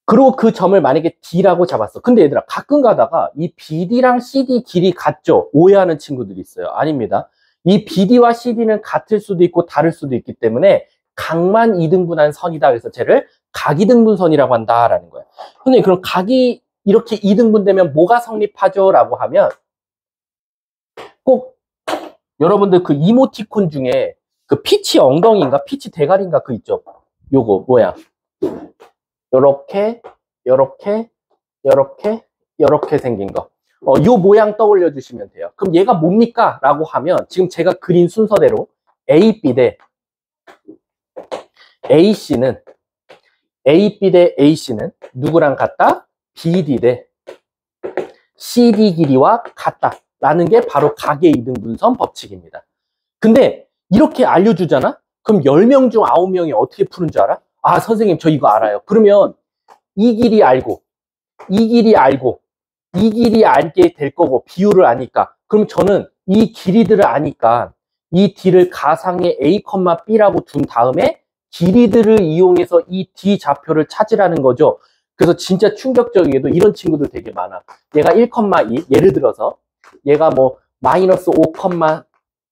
그리고 그 점을 만약에 D라고 잡았어. 근데 얘들아 가끔 가다가 이 BD랑 CD 길이 같죠? 오해하는 친구들이 있어요. 아닙니다. 이 BD와 CD는 같을 수도 있고 다를 수도 있기 때문에 각만 이등분한 선이다. 그래서 쟤를 각이등분선이라고 한다라는 거예요. 선생님 그럼 각이 이렇게 이등분되면 뭐가 성립하죠? 라고 하면 꼭 여러분들 그 이모티콘 중에 그 피치 엉덩이인가 피치 대가리인가 그 있죠? 요거 뭐야? 요렇게 요렇게 요렇게 요렇게 생긴 거. 요 모양 떠올려 주시면 돼요. 그럼 얘가 뭡니까? 라고 하면 지금 제가 그린 순서대로 AB 대 AC는 AB 대 AC는 누구랑 같다? BD 대 CD 길이와 같다. 라는 게 바로 가계 이등분선 법칙입니다. 근데 이렇게 알려주잖아? 그럼 10명 중 9명이 어떻게 푸는 줄 알아? 아, 선생님, 저 이거 알아요. 그러면 이 길이 알고, 이 길이 알고, 이 길이 알게 될 거고, 비율을 아니까. 그럼 저는 이 길이들을 아니까 이 D를 가상의 A, B라고 둔 다음에 길이들을 이용해서 이 D 좌표를 찾으라는 거죠. 그래서 진짜 충격적이게도 이런 친구들 되게 많아. 얘가 1,2, 예를 들어서 얘가 뭐 마이너스 5,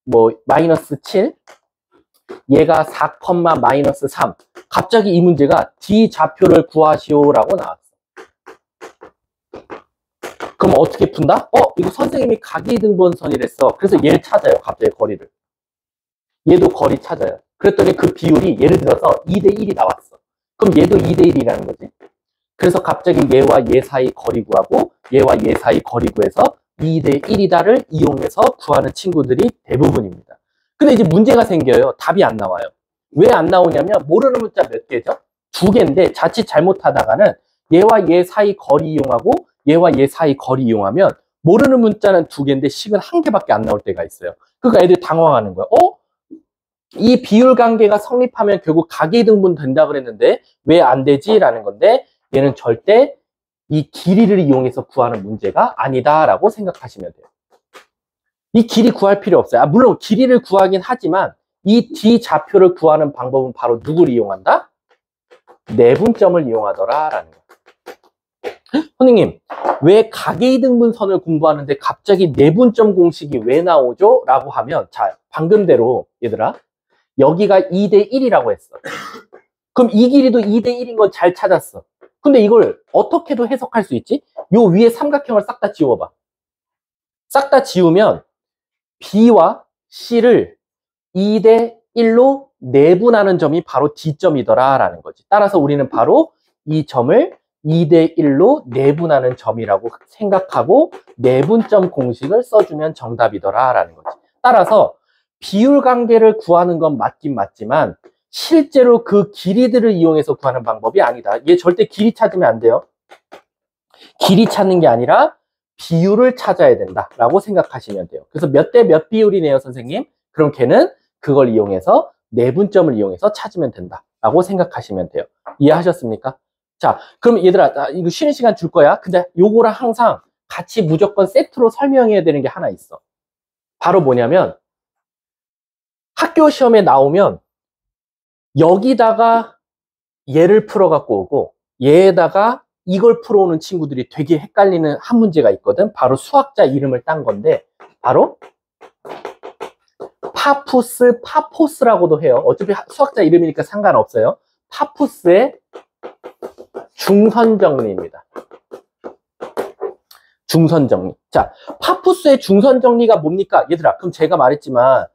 뭐 마이너스 7, 얘가 4, 마이너스 3. 갑자기 이 문제가 D 좌표를 구하시오라고 나왔어. 그럼 어떻게 푼다? 이거 선생님이 각이등분선이랬어. 그래서 얘를 찾아요. 갑자기 거리를. 얘도 거리 찾아요. 그랬더니 그 비율이 예를 들어서 2대 1이 나왔어. 그럼 얘도 2대 1이라는 거지. 그래서 갑자기 얘와 얘 사이 거리 구하고 얘와 얘 사이 거리 구해서 2대 1이다를 이용해서 구하는 친구들이 대부분입니다. 근데 이제 문제가 생겨요. 답이 안 나와요. 왜 안 나오냐면 모르는 문자 몇 개죠? 2개인데 자칫 잘못하다가는 얘와 얘 사이 거리 이용하고 얘와 얘 사이 거리 이용하면 모르는 문자는 2개인데 식은 1개밖에 안 나올 때가 있어요. 그러니까 애들 당황하는 거야. 이 비율 관계가 성립하면 결국 가계등분 된다 그랬는데 왜 안 되지? 라는 건데 얘는 절대 이 길이를 이용해서 구하는 문제가 아니다라고 생각하시면 돼요. 이 길이 구할 필요 없어요. 물론 길이를 구하긴 하지만 이 D 좌표를 구하는 방법은 바로 누구를 이용한다? 내분점을 이용하더라라는 거예요. 선생님, 왜 가계이등분선을 공부하는데 갑자기 내분점 공식이 왜 나오죠? 라고 하면 자, 방금대로 얘들아 여기가 2대 1이라고 했어. 그럼 이 길이도 2대 1인 건 잘 찾았어. 근데 이걸 어떻게도 해석할 수 있지? 요 위에 삼각형을 싹 다 지워봐. 싹 다 지우면 B와 C를 2대 1로 내분하는 점이 바로 D점이더라 라는 거지. 따라서 우리는 바로 이 점을 2대 1로 내분하는 점이라고 생각하고 내분점 공식을 써주면 정답이더라 라는 거지. 따라서 비율 관계를 구하는 건 맞긴 맞지만 실제로 그 길이들을 이용해서 구하는 방법이 아니다. 얘 절대 길이 찾으면 안 돼요. 길이 찾는 게 아니라 비율을 찾아야 된다라고 생각하시면 돼요. 그래서 몇 대 몇 비율이네요, 선생님. 그럼 걔는 그걸 이용해서 내분점을 이용해서 찾으면 된다라고 생각하시면 돼요. 이해하셨습니까? 자, 그럼 얘들아, 나 이거 쉬는 시간 줄 거야. 근데 요거랑 항상 같이 무조건 세트로 설명해야 되는 게 하나 있어. 바로 뭐냐면 학교 시험에 나오면 여기다가 얘를 풀어갖고 오고 얘에다가 이걸 풀어오는 친구들이 되게 헷갈리는 한 문제가 있거든. 바로 수학자 이름을 딴 건데 바로 파푸스, 파포스라고도 해요. 어차피 수학자 이름이니까 상관없어요. 파푸스의 중선정리입니다. 중선정리. 자, 파푸스의 중선정리가 뭡니까? 얘들아, 그럼 제가 말했지만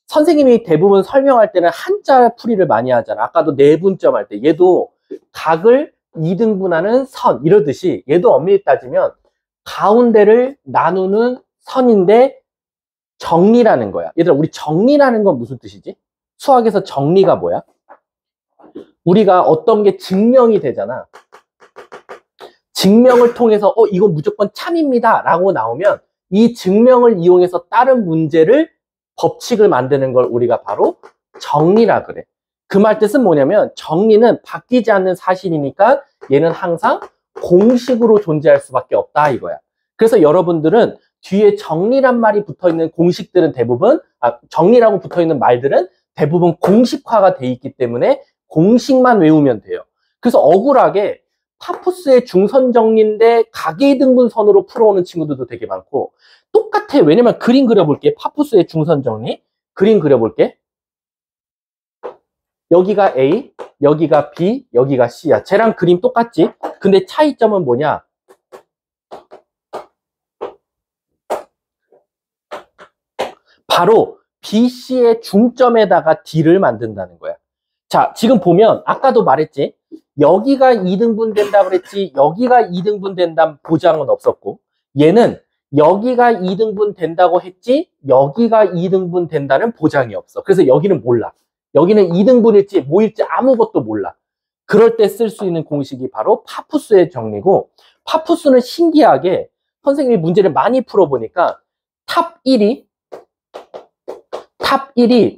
선생님이 대부분 설명할 때는 한자 풀이를 많이 하잖아. 아까도 내분점 할 때 얘도 각을 2등분하는 선 이러듯이 얘도 엄밀히 따지면 가운데를 나누는 선인데 정리라는 거야. 얘들아, 우리 정리라는 건 무슨 뜻이지? 수학에서 정리가 뭐야? 우리가 어떤 게 증명이 되잖아. 증명을 통해서 이건 무조건 참입니다 라고 나오면 이 증명을 이용해서 다른 문제를 법칙을 만드는 걸 우리가 바로 정리라 그래. 그 말 뜻은 뭐냐면 정리는 바뀌지 않는 사실이니까 얘는 항상 공식으로 존재할 수밖에 없다 이거야. 그래서 여러분들은 뒤에 정리란 말이 붙어있는 공식들은 대부분 정리라고 붙어있는 말들은 대부분 공식화가 돼 있기 때문에 공식만 외우면 돼요. 그래서 억울하게 파푸스의 중선정리인데 각이등분선으로 풀어오는 친구들도 되게 많고 똑같아. 왜냐면 그림 그려볼게. 파푸스의 중선정리 그림 그려볼게. 여기가 A, 여기가 B, 여기가 C야. 쟤랑 그림 똑같지? 근데 차이점은 뭐냐? 바로 BC의 중점에다가 D를 만든다는 거야. 자, 지금 보면 아까도 말했지? 여기가 2등분 된다 그랬지? 여기가 2등분 된다는 보장은 없었고 얘는 여기가 2등분 된다고 했지? 여기가 2등분 된다는 보장이 없어. 그래서 여기는 몰라. 여기는 2등분일지 뭐일지 아무것도 몰라. 그럴 때 쓸 수 있는 공식이 바로 파푸스의 정리고 파푸스는 신기하게 선생님이 문제를 많이 풀어보니까 탑 1이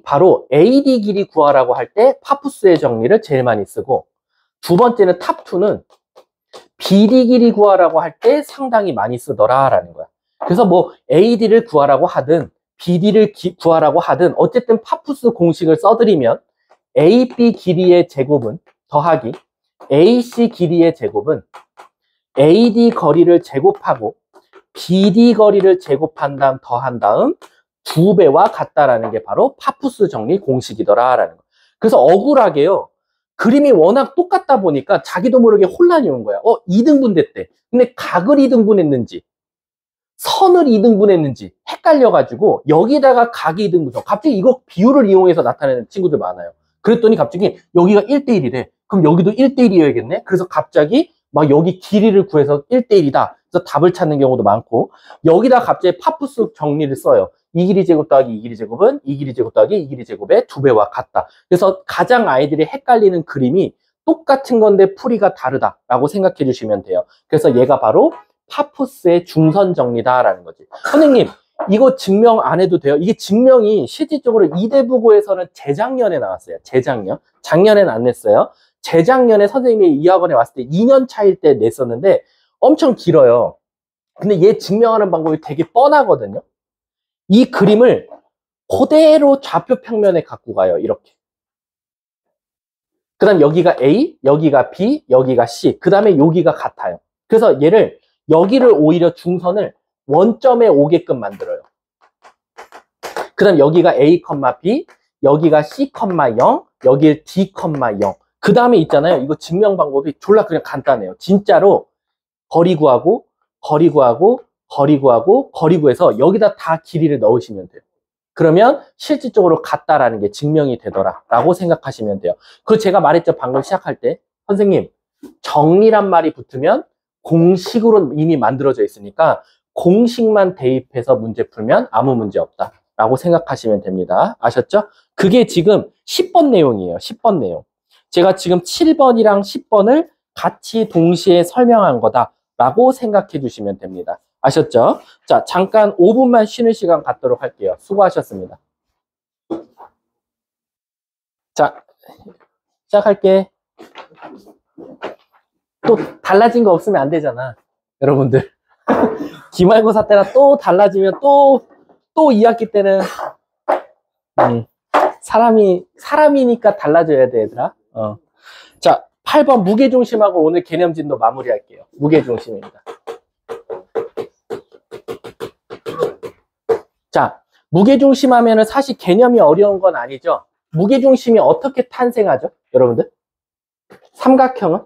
바로 AD 길이 구하라고 할 때 파푸스의 정리를 제일 많이 쓰고 두 번째는 탑 2는 BD 길이 구하라고 할 때 상당히 많이 쓰더라라는 거야. 그래서 뭐 AD를 구하라고 하든 BD를 구하라고 하든 어쨌든 파푸스 공식을 써드리면 AB 길이의 제곱은 더하기 AC 길이의 제곱은 AD 거리를 제곱하고 BD 거리를 제곱한 다음 더한 다음 2배와 같다라는 게 바로 파푸스 정리 공식이더라라는 거. 그래서 억울하게요. 그림이 워낙 똑같다 보니까 자기도 모르게 혼란이 온 거야. 2등분 됐대. 근데 각을 2등분했는지 선을 2등분했는지 헷갈려가지고 여기다가 각이 2등분. 갑자기 이거 비율을 이용해서 나타내는 친구들 많아요. 그랬더니 갑자기 여기가 1대1이래. 그럼 여기도 1대1이어야겠네. 그래서 갑자기 막 여기 길이를 구해서 1대1이다. 그래서 답을 찾는 경우도 많고 여기다 갑자기 파푸스 정리를 써요. 이 길이 제곱 더하기 이 길이 제곱은 이 길이 제곱 더하기 이 길이 제곱의 2배와 같다. 그래서 가장 아이들이 헷갈리는 그림이 똑같은 건데 풀이가 다르다라고 생각해 주시면 돼요. 그래서 얘가 바로 파푸스의 중선 정리다라는 거지. 선생님, 이거 증명 안 해도 돼요? 이게 증명이 실질적으로 이대부고에서는 재작년에 나왔어요. 재작년. 작년에는 안 냈어요. 재작년에 선생님이 이 학원에 왔을 때 2년 차일 때 냈었는데 엄청 길어요. 근데 얘 증명하는 방법이 되게 뻔하거든요. 이 그림을 그대로 좌표 평면에 갖고 가요. 이렇게. 그 다음 여기가 A, 여기가 B, 여기가 C. 그 다음에 여기가 같아요. 그래서 얘를 여기를 오히려 중선을 원점에 오게끔 만들어요. 그 다음 여기가 A, B, 여기가 C, 0, 여기에 D, 0. 그 다음에 있잖아요. 이거 증명 방법이 졸라 그냥 간단해요. 진짜로 거리 구하고, 거리 구하고, 거리 구하고, 거리 구해서 여기다 다 길이를 넣으시면 돼요. 그러면 실질적으로 같다라는 게 증명이 되더라라고 생각하시면 돼요. 그 제가 말했죠. 방금 시작할 때. 선생님, 정리란 말이 붙으면 공식으로 이미 만들어져 있으니까 공식만 대입해서 문제 풀면 아무 문제 없다라고 생각하시면 됩니다. 아셨죠? 그게 지금 10번 내용이에요. 10번 내용. 제가 지금 7번이랑 10번을 같이 동시에 설명한 거다라고 생각해 주시면 됩니다. 아셨죠? 자, 잠깐 5분만 쉬는 시간 갖도록 할게요. 수고하셨습니다. 자, 시작할게. 또 달라진 거 없으면 안 되잖아. 여러분들. 기말고사 때랑 또 달라지면 또 2학기 때는 사람이니까 달라져야 돼, 얘들아. 자, 8번 무게중심하고 오늘 개념진도 마무리할게요. 무게중심입니다. 자, 무게중심 하면은 사실 개념이 어려운 건 아니죠. 무게중심이 어떻게 탄생하죠? 여러분들? 삼각형은?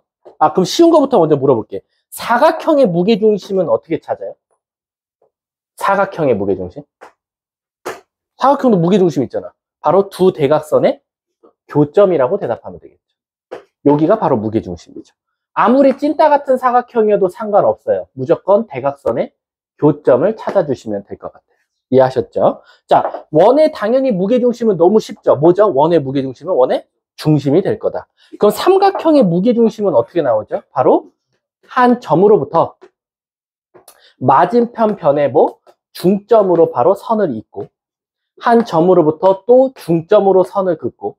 그럼 쉬운 거부터 먼저 물어볼게. 사각형의 무게중심은 어떻게 찾아요? 사각형의 무게중심? 사각형도 무게중심 있잖아. 바로 두 대각선의 교점이라고 대답하면 되겠죠. 여기가 바로 무게중심이죠. 아무리 찐따 같은 사각형이어도 상관없어요. 무조건 대각선의 교점을 찾아주시면 될 것 같아요. 이해하셨죠? 자, 원의 당연히 무게중심은 너무 쉽죠. 뭐죠? 원의 무게중심은 원의 중심이 될 거다. 그럼 삼각형의 무게중심은 어떻게 나오죠? 바로 한 점으로부터 맞은편 변해보 중점으로 바로 선을 잇고, 한 점으로부터 또 중점으로 선을 긋고,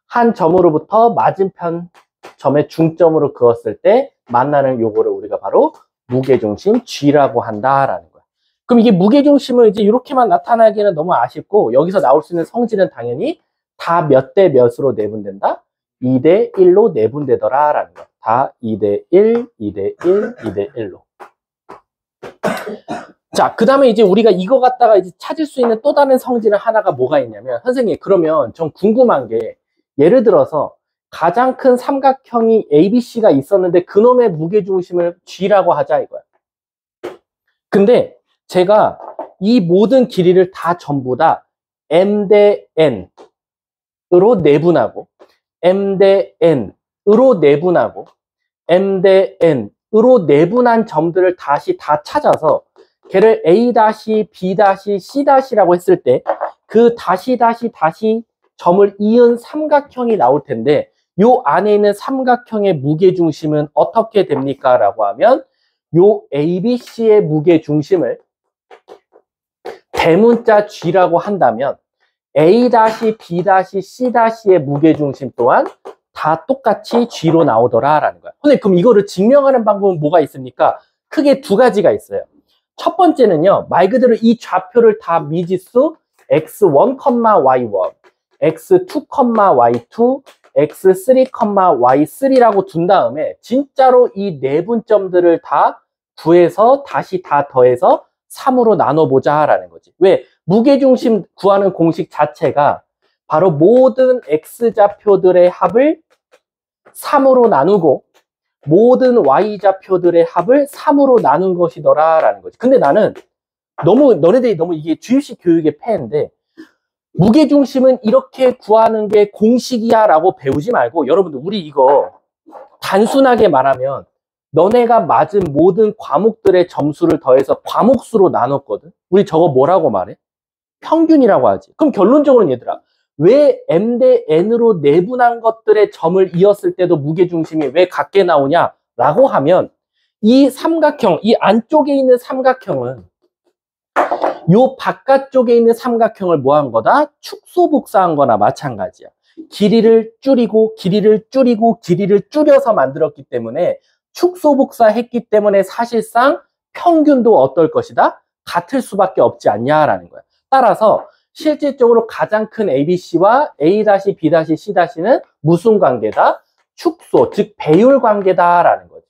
한 점으로부터 맞은편 점의 중점으로 그었을 때 만나는 요거를 우리가 바로 무게중심 G라고 한다라는 거야. 그럼 이게 무게중심을 이제 이렇게만 나타나기는 너무 아쉽고, 여기서 나올 수 있는 성질은 당연히 다 몇 대 몇으로 내분된다? 2대 1로 내분되더라 라는 거. 다 2대 1, 2대 1, 2대 1로. 자, 그 다음에 이제 우리가 이거 갖다가 이제 찾을 수 있는 또 다른 성질은 하나가 뭐가 있냐면, 선생님, 그러면 전 궁금한 게, 예를 들어서 가장 큰 삼각형이 ABC가 있었는데 그놈의 무게중심을 G라고 하자 이거야. 근데 제가 이 모든 길이를 다 전부 다 M 대 N으로 내분하고, M 대 N으로 내분하고, M 대 N으로 내분한 점들을 다시 다 찾아서 걔를 A-, B-, C-라고 했을 때 그 다시 점을 이은 삼각형이 나올 텐데, 요 안에 있는 삼각형의 무게중심은 어떻게 됩니까? 라고 하면 요 ABC의 무게중심을 대문자 G라고 한다면 A-, B-, C-의 무게중심 또한 다 똑같이 G로 나오더라 라는 거야. 근데 그럼 이거를 증명하는 방법은 뭐가 있습니까? 크게 두 가지가 있어요. 첫 번째는요, 말 그대로 이 좌표를 다 미지수 x1, y1, x2, y2, x3, y3라고 둔 다음에 진짜로 이 내분점들을 다 구해서 다시 다 더해서 3으로 나눠보자 라는 거지. 왜? 무게중심 구하는 공식 자체가 바로 모든 x좌표들의 합을 3으로 나누고 모든 y좌표들의 합을 3으로 나눈 것이더라 라는 거지. 근데 나는 너네들이 너무 이게 주입식 교육의 폐인데, 무게중심은 이렇게 구하는 게 공식이야 라고 배우지 말고, 여러분들 우리 이거 단순하게 말하면 너네가 맞은 모든 과목들의 점수를 더해서 과목수로 나눴거든. 우리 저거 뭐라고 말해? 평균이라고 하지. 그럼 결론적으로는 얘들아, 왜 M 대 N으로 내분한 것들의 점을 이었을 때도 무게중심이 왜 같게 나오냐 라고 하면, 이 삼각형, 이 안쪽에 있는 삼각형은 요 바깥쪽에 있는 삼각형을 뭐 한 거다? 축소 복사한 거나 마찬가지야. 길이를 줄이고 길이를 줄이고 길이를 줄여서 만들었기 때문에, 축소 복사했기 때문에 사실상 평균도 어떨 것이다? 같을 수밖에 없지 않냐라는 거야. 따라서 실질적으로 가장 큰 ABC와 A-, B-, C-는 무슨 관계다? 축소, 즉 배율 관계다라는 거지.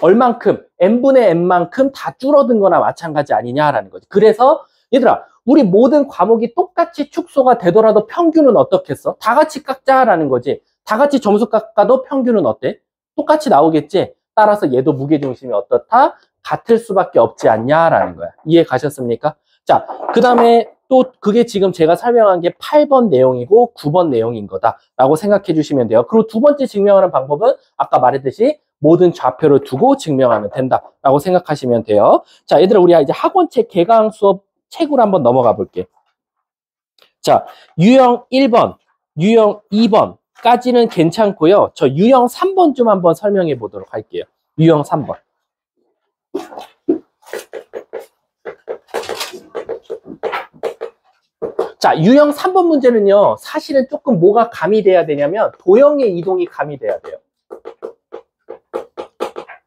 얼만큼, n분의 n만큼 다 줄어든 거나 마찬가지 아니냐라는 거지. 그래서 얘들아, 우리 모든 과목이 똑같이 축소가 되더라도 평균은 어떻겠어? 다 같이 깎자라는 거지. 다 같이 점수 깎아도 평균은 어때? 똑같이 나오겠지? 따라서 얘도 무게중심이 어떻다? 같을 수밖에 없지 않냐라는 거야. 이해 가셨습니까? 자, 그 다음에 또 그게 지금 제가 설명한 게 8번 내용이고 9번 내용인 거다라고 생각해 주시면 돼요. 그리고 두 번째 증명하는 방법은 아까 말했듯이 모든 좌표를 두고 증명하면 된다라고 생각하시면 돼요. 자, 얘들아, 우리 이제 학원책 개강 수업 책으로 한번 넘어가 볼게. 자, 유형 1번, 유형 2번까지는 괜찮고요. 저 유형 3번 좀 한번 설명해 보도록 할게요. 유형 3번. 자, 유형 3번 문제는요, 사실은 조금 뭐가 가미돼야 되냐면 도형의 이동이 가미돼야 돼요.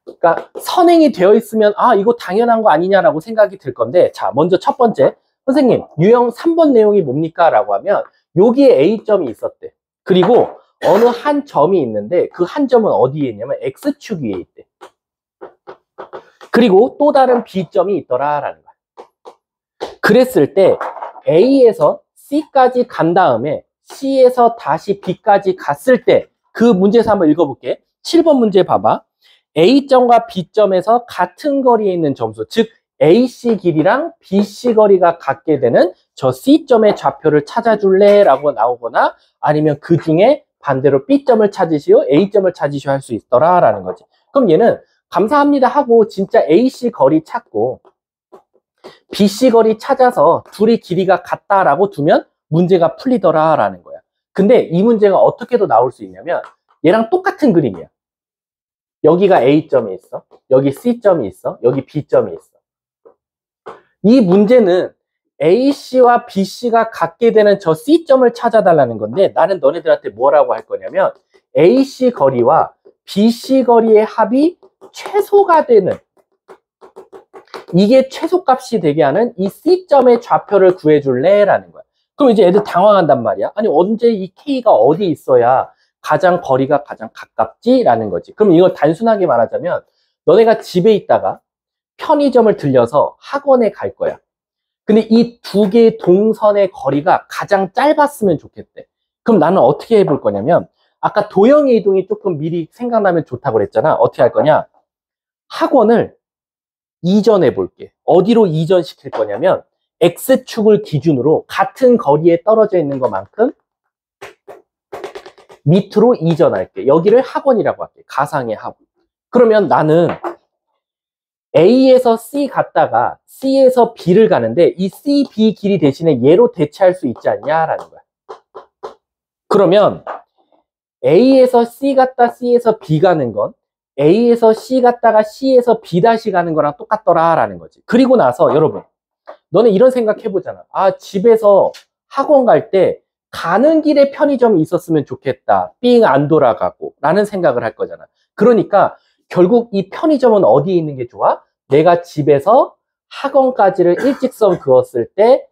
그러니까 선행이 되어 있으면 아, 이거 당연한 거 아니냐라고 생각이 들 건데, 자, 먼저 첫 번째, 선생님, 유형 3번 내용이 뭡니까? 라고 하면 여기에 A점이 있었대. 그리고 어느 한 점이 있는데 그 한 점은 어디에 있냐면 X축 위에 있대. 그리고 또 다른 B점이 있더라라는 거야. 그랬을 때 A에서 C까지 간 다음에 C에서 다시 B까지 갔을 때 그 문제에서 한번 읽어볼게. 7번 문제 봐봐. A점과 B점에서 같은 거리에 있는 점수, 즉 AC 길이랑 BC 거리가 같게 되는 저 C점의 좌표를 찾아줄래? 라고 나오거나 아니면 그 중에 반대로 B점을 찾으시오, A점을 찾으시오 할 수 있더라 라는 거지. 그럼 얘는 감사합니다 하고 진짜 AC 거리 찾고 BC 거리 찾아서 둘이 길이가 같다라고 두면 문제가 풀리더라 라는 거야. 근데 이 문제가 어떻게도 나올 수 있냐면 얘랑 똑같은 그림이야. 여기가 A점이 있어, 여기 C점이 있어, 여기 B점이 있어. 이 문제는 AC와 BC가 갖게 되는 저 C점을 찾아달라는 건데 나는 너네들한테 뭐라고 할 거냐면 AC 거리와 BC 거리의 합이 최소가 되는, 이게 최소값이 되게 하는 이 C점의 좌표를 구해줄래? 라는 거야. 그럼 이제 애들 당황한단 말이야. 아니, 언제 이 K가 어디 있어야 가장 거리가 가장 가깝지? 라는 거지. 그럼 이걸 단순하게 말하자면 너네가 집에 있다가 편의점을 들려서 학원에 갈 거야. 근데 이 두 개의 동선의 거리가 가장 짧았으면 좋겠대. 그럼 나는 어떻게 해볼 거냐면 아까 도형의 이동이 조금 미리 생각나면 좋다고 그랬잖아. 어떻게 할 거냐? 학원을 이전해 볼게. 어디로 이전시킬 거냐면 X축을 기준으로 같은 거리에 떨어져 있는 것만큼 밑으로 이전할게. 여기를 학원이라고 할게. 가상의 학원. 그러면 나는 A에서 C 갔다가 C에서 B를 가는데 이 C, B 길이 대신에 얘로 대체할 수 있지 않냐라는 거야. 그러면 A에서 C 갔다 C에서 B 가는 건 A에서 C 갔다가 C에서 B 다시 가는 거랑 똑같더라라는 거지. 그리고 나서 여러분, 너네 이런 생각 해보잖아. 아, 집에서 학원 갈 때 가는 길에 편의점이 있었으면 좋겠다. 삥 안 돌아가고 라는 생각을 할 거잖아. 그러니까 결국 이 편의점은 어디에 있는 게 좋아? 내가 집에서 학원까지를 일직선 그었을 때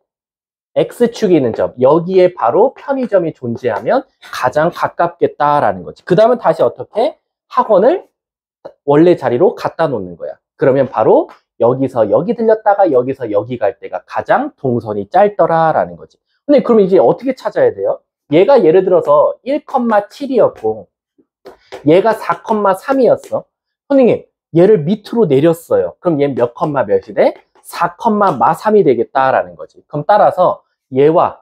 X축이 있는 점, 여기에 바로 편의점이 존재하면 가장 가깝겠다라는 거지. 그 다음은 다시 어떻게? 학원을 원래 자리로 갖다 놓는 거야. 그러면 바로 여기서 여기 들렸다가 여기서 여기 갈 때가 가장 동선이 짧더라라는 거지. 근데 그럼 이제 어떻게 찾아야 돼요? 얘가 예를 들어서 1,7이었고 얘가 4,3이었어. 선생님, 얘를 밑으로 내렸어요. 그럼 얘 몇 컴마 몇이 돼? 4,3이 되겠다라는 거지. 그럼 따라서 얘와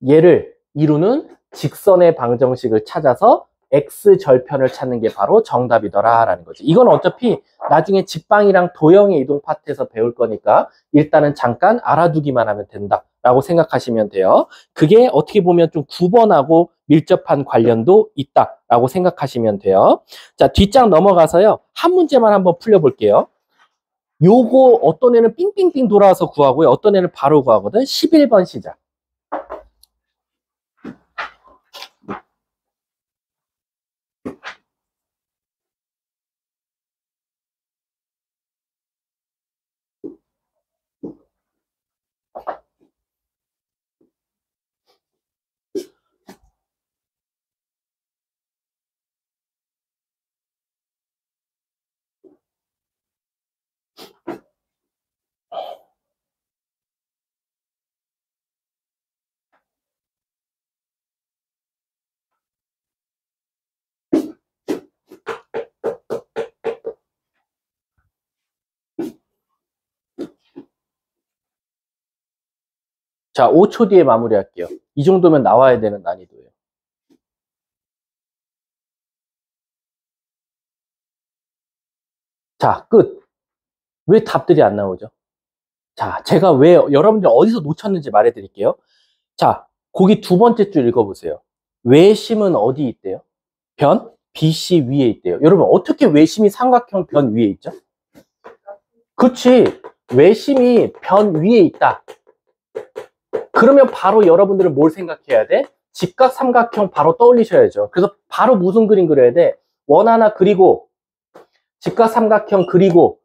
얘를 이루는 직선의 방정식을 찾아서 X절편을 찾는 게 바로 정답이더라라는 거지. 이건 어차피 나중에 직방이랑 도형의 이동 파트에서 배울 거니까 일단은 잠깐 알아두기만 하면 된다라고 생각하시면 돼요. 그게 어떻게 보면 좀 9번하고 밀접한 관련도 있다라고 생각하시면 돼요. 자, 뒷장 넘어가서요. 한 문제만 한번 풀려볼게요. 요거 어떤 애는 삥삥삥 돌아와서 구하고요. 어떤 애는 바로 구하거든. 11번 시작. 자, 5초 뒤에 마무리할게요. 이 정도면 나와야 되는 난이도예요. 자, 끝. 왜 답들이 안 나오죠? 자, 제가 왜 여러분들 어디서 놓쳤는지 말해드릴게요. 자, 거기 두 번째 줄 읽어보세요. 외심은 어디 있대요? 변? BC 위에 있대요. 여러분, 어떻게 외심이 삼각형 변 위에 있죠? 그치. 외심이 변 위에 있다. 그러면 바로 여러분들은 뭘 생각해야 돼? 직각 삼각형 바로 떠올리셔야죠. 그래서 바로 무슨 그림 그려야 돼? 원 하나 그리고 직각 삼각형 그리고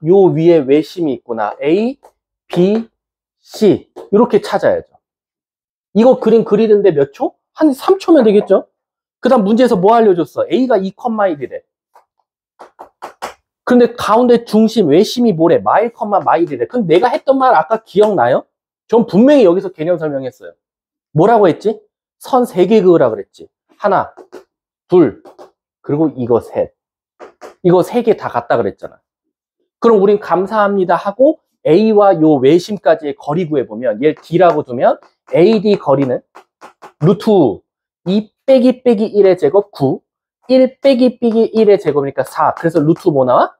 요 위에 외심이 있구나. A, B, C 이렇게 찾아야죠. 이거 그림 그리는데 몇 초? 한 3초면 되겠죠? 그 다음 문제에서 뭐 알려줬어? A가 2,1이래. 근데 가운데 중심 외심이 뭐래? 마일, 마일이래. 그럼 내가 했던 말 아까 기억나요? 전 분명히 여기서 개념 설명했어요. 뭐라고 했지? 선 3개 그으라 그랬지. 하나, 둘, 그리고 이거 셋. 이거 3개 다 같다 그랬잖아. 그럼 우린 감사합니다 하고 A와 요 외심까지의 거리 구해보면 얘를 D라고 두면 AD 거리는 루트 2 빼기 1의 제곱 9, 1 빼기 1의 제곱이니까 4. 그래서 루트 뭐 나와?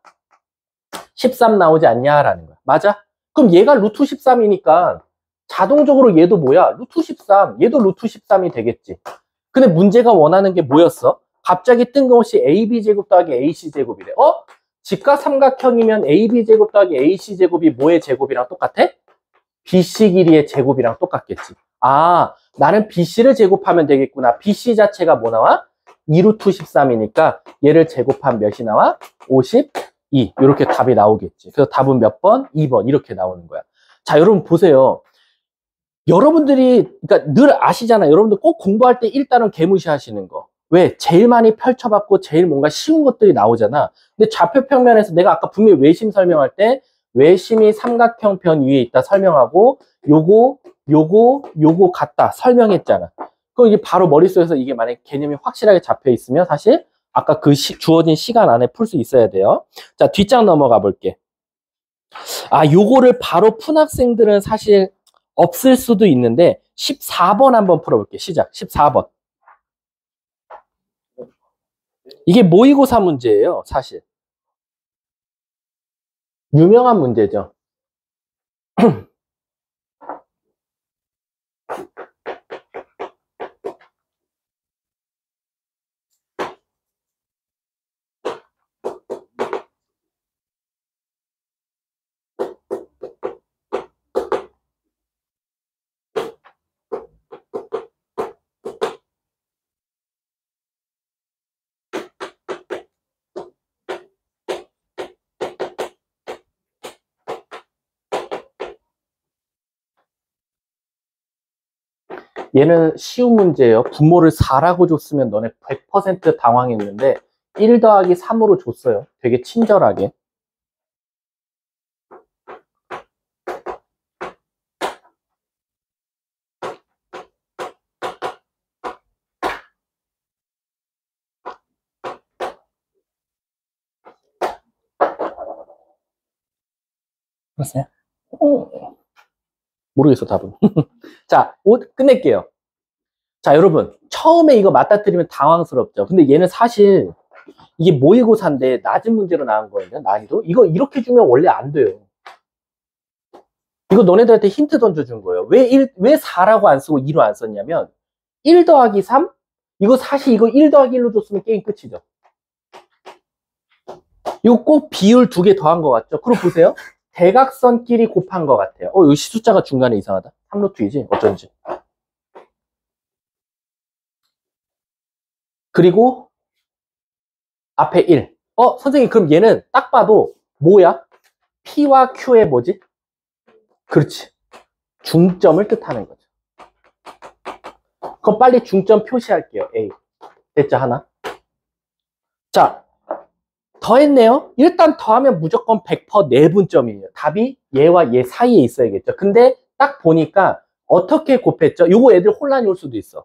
13 나오지 않냐라는 거야. 맞아? 그럼 얘가 루트 13이니까 자동적으로 얘도 뭐야? 루트 13. 얘도 루트 13이 되겠지. 근데 문제가 원하는 게 뭐였어? 갑자기 뜬금없이 AB제곱 더하기 AC제곱이래. 직각 삼각형이면 AB제곱 더하기 AC제곱이 뭐의 제곱이랑 똑같아? BC 길이의 제곱이랑 똑같겠지. 나는 BC를 제곱하면 되겠구나. BC 자체가 뭐 나와? 2루트 13이니까 얘를 제곱하면 몇이 나와? 52. 이렇게 답이 나오겠지. 그래서 답은 몇 번? 2번. 이렇게 나오는 거야. 자, 여러분 보세요. 여러분들이 그러니까 늘 아시잖아요. 여러분들 꼭 공부할 때 일단은 개무시하시는 거. 왜? 제일 많이 펼쳐봤고 제일 뭔가 쉬운 것들이 나오잖아. 근데 좌표평면에서 내가 아까 분명히 외심 설명할 때 외심이 삼각형 변 위에 있다 설명하고 요거 같다 설명했잖아. 그럼 이게 바로 머릿속에서 이게 만약에 개념이 확실하게 잡혀 있으면 사실 아까 그 주어진 시간 안에 풀 수 있어야 돼요. 자, 뒷장 넘어가 볼게. 요거를 바로 푼 학생들은 사실 없을 수도 있는데 14번 한번 풀어볼게. 시작. 14번. 이게 모의고사 문제예요. 사실. 유명한 문제죠. 얘는 쉬운 문제예요. 분모를 4라고 줬으면 너네 100% 당황했는데 1 더하기 3으로 줬어요. 되게 친절하게. 알았어요? 모르겠어, 답은. 자, 끝낼게요. 자, 여러분. 처음에 이거 맞다 틀리면 당황스럽죠. 근데 얘는 사실 이게 모의고사인데 낮은 문제로 나온 거예요. 난이도. 이거 이렇게 주면 원래 안 돼요. 이거 너네들한테 힌트 던져준 거예요. 왜 4라고 안 쓰고 2로 안 썼냐면 1 더하기 3? 이거 사실 이거 1 더하기 1로 줬으면 게임 끝이죠. 이거 꼭 비율 2개 더한 것 같죠? 그럼 보세요. 대각선끼리 곱한 것 같아요. 여기 숫자가 중간에 이상하다. 3루트이지? 어쩐지. 그리고 앞에 1. 선생님 그럼 얘는 딱 봐도 뭐야? P와 Q의 뭐지? 그렇지. 중점을 뜻하는 거죠. 그럼 빨리 중점 표시할게요. A. 됐죠? 하나. 자, 더했네요. 일단 더하면 무조건 100% 내분점이에요. 답이 얘와 얘 사이에 있어야겠죠. 근데 딱 보니까 어떻게 곱했죠? 요거 애들 혼란이 올 수도 있어.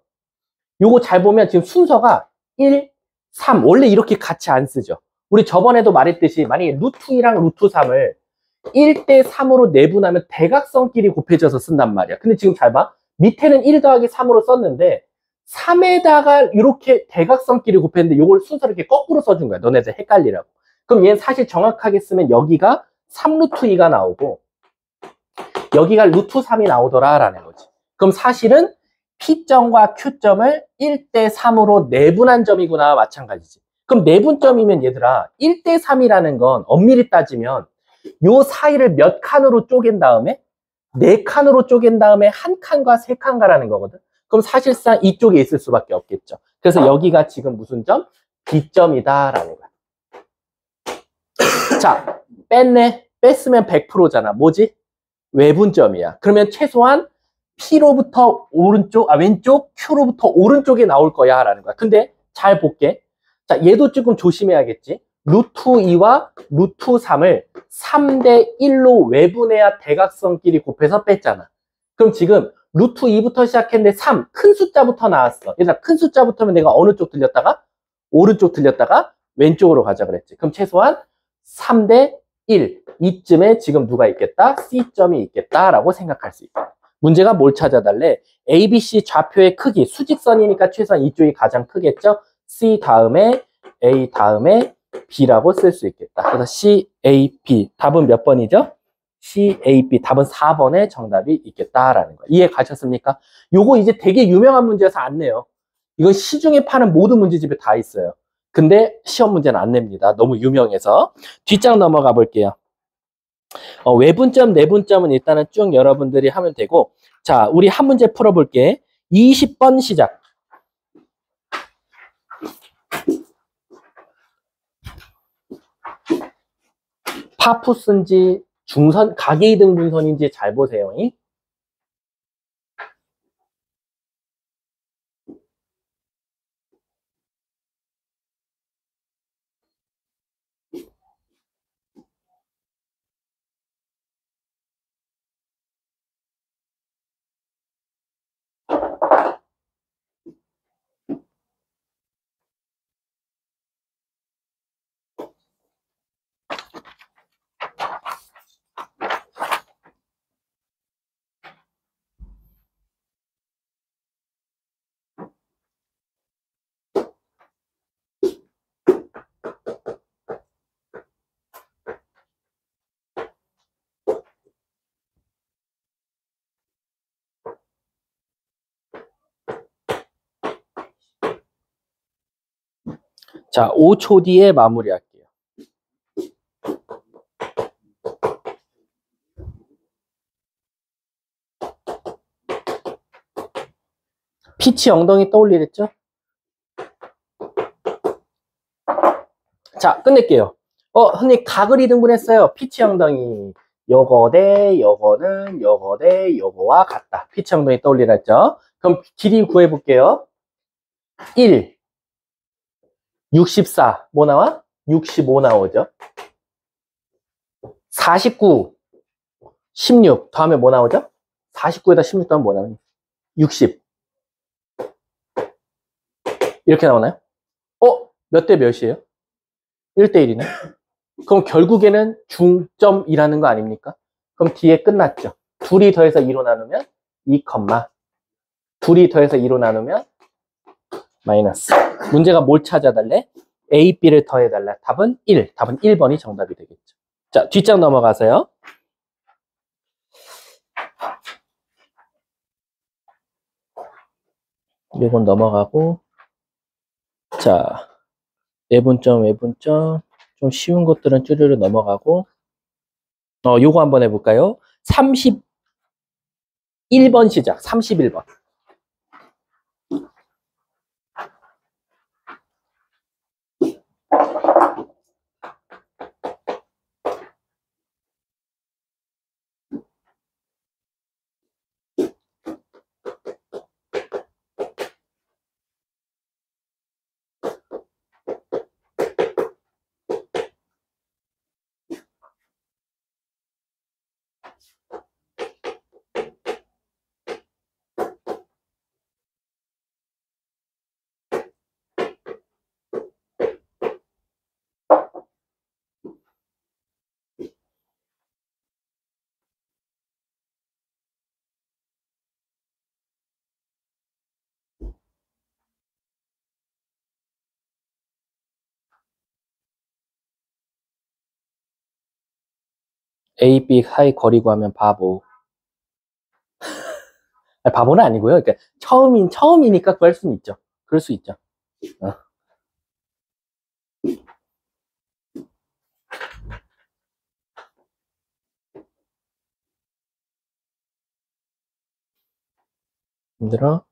요거 잘 보면 지금 순서가 1, 3 원래 이렇게 같이 안 쓰죠. 우리 저번에도 말했듯이 만약에 루트 2랑 루트 3을 1대 3으로 내분하면 대각선끼리 곱해져서 쓴단 말이야. 근데 지금 잘 봐. 밑에는 1 더하기 3으로 썼는데 3에다가 이렇게 대각선끼리 곱했는데 이걸 순서를 이렇게 거꾸로 써준 거야. 너네들 헷갈리라고. 그럼 얘는 사실 정확하게 쓰면 여기가 3루트 2가 나오고 여기가 루트 3이 나오더라 라는 거지. 그럼 사실은 P점과 Q점을 1대 3으로 내분한 점이구나 마찬가지지. 그럼 내분점이면 얘들아 1대 3이라는 건 엄밀히 따지면 요 사이를 몇 칸으로 쪼갠 다음에 4칸으로 쪼갠 다음에 한 칸과 3칸가라는 거거든. 그럼 사실상 이쪽에 있을 수밖에 없겠죠. 그래서 여기가 지금 무슨 점? B점이다라는 거야. 자, 뺐네. 뺐으면 100%잖아. 뭐지? 외분점이야. 그러면 최소한 P로부터 오른쪽, 왼쪽, Q로부터 오른쪽에 나올 거야 라는 거야. 근데 잘 볼게. 자, 얘도 조금 조심해야겠지. 루트 2와 루트 3을 3대 1로 외분해야 대각선끼리 곱해서 뺐잖아. 그럼 지금 루트 2부터 시작했는데 3, 큰 숫자부터 나왔어. 얘들아, 큰 숫자부터면 내가 어느 쪽 들렸다가? 오른쪽 들렸다가 왼쪽으로 가자 그랬지. 그럼 최소한 3대 1. 이쯤에 지금 누가 있겠다? C점이 있겠다라고 생각할 수 있다. 문제가 뭘 찾아달래? ABC 좌표의 크기, 수직선이니까 최소한 이쪽이 가장 크겠죠? C 다음에 A 다음에 B라고 쓸 수 있겠다. 그래서 C, A, B. 답은 몇 번이죠? C, A, B. 답은 4번에 정답이 있겠다라는 거예요. 이해 가셨습니까? 요거 이제 되게 유명한 문제여서 안 내요. 이건 시중에 파는 모든 문제집에 다 있어요. 근데 시험 문제는 안 냅니다. 너무 유명해서. 뒷장 넘어가 볼게요. 외분점, 내분점은 일단은 쭉 여러분들이 하면 되고, 자, 우리 한 문제 풀어볼게. 20번 시작. 파푸스인지 중선, 각이등분선인지 잘 보세요. 자, 5초 뒤에 마무리할게요. 피치 엉덩이 떠올리랬죠? 자, 끝낼게요. 선생님, 각을 이등분했어요. 피치 엉덩이. 요거 대 요거는 요거 대 요거와 같다. 피치 엉덩이 떠올리랬죠? 그럼 길이 구해볼게요. 1, 64. 뭐 나와? 65 나오죠? 49, 16. 다음에 뭐 나오죠? 49에다 16 더하면 뭐 나오니? 60. 이렇게 나오나요? 몇 대 몇이에요? 1대1이네. 그럼 결국에는 중점이라는 거 아닙니까? 그럼 뒤에 끝났죠. 둘이 더해서 2로 나누면 2, 둘이 더해서 2로 나누면 마이너스. 문제가 뭘 찾아달래? A, B를 더해달라. 답은 1. 답은 1번이 정답이 되겠죠. 자, 뒷장 넘어가세요. 이건 넘어가고. 자, 내분점, 외분점. 좀 쉬운 것들은 쭈르르 넘어가고. 요거 한번 해볼까요? 31번 시작. 31번. A, B 사이 거리 구하면 바보. 아니, 바보는 아니고요. 그러니까 처음이니까 구할 수는 있죠. 그럴 수 있죠. 어. 힘들어?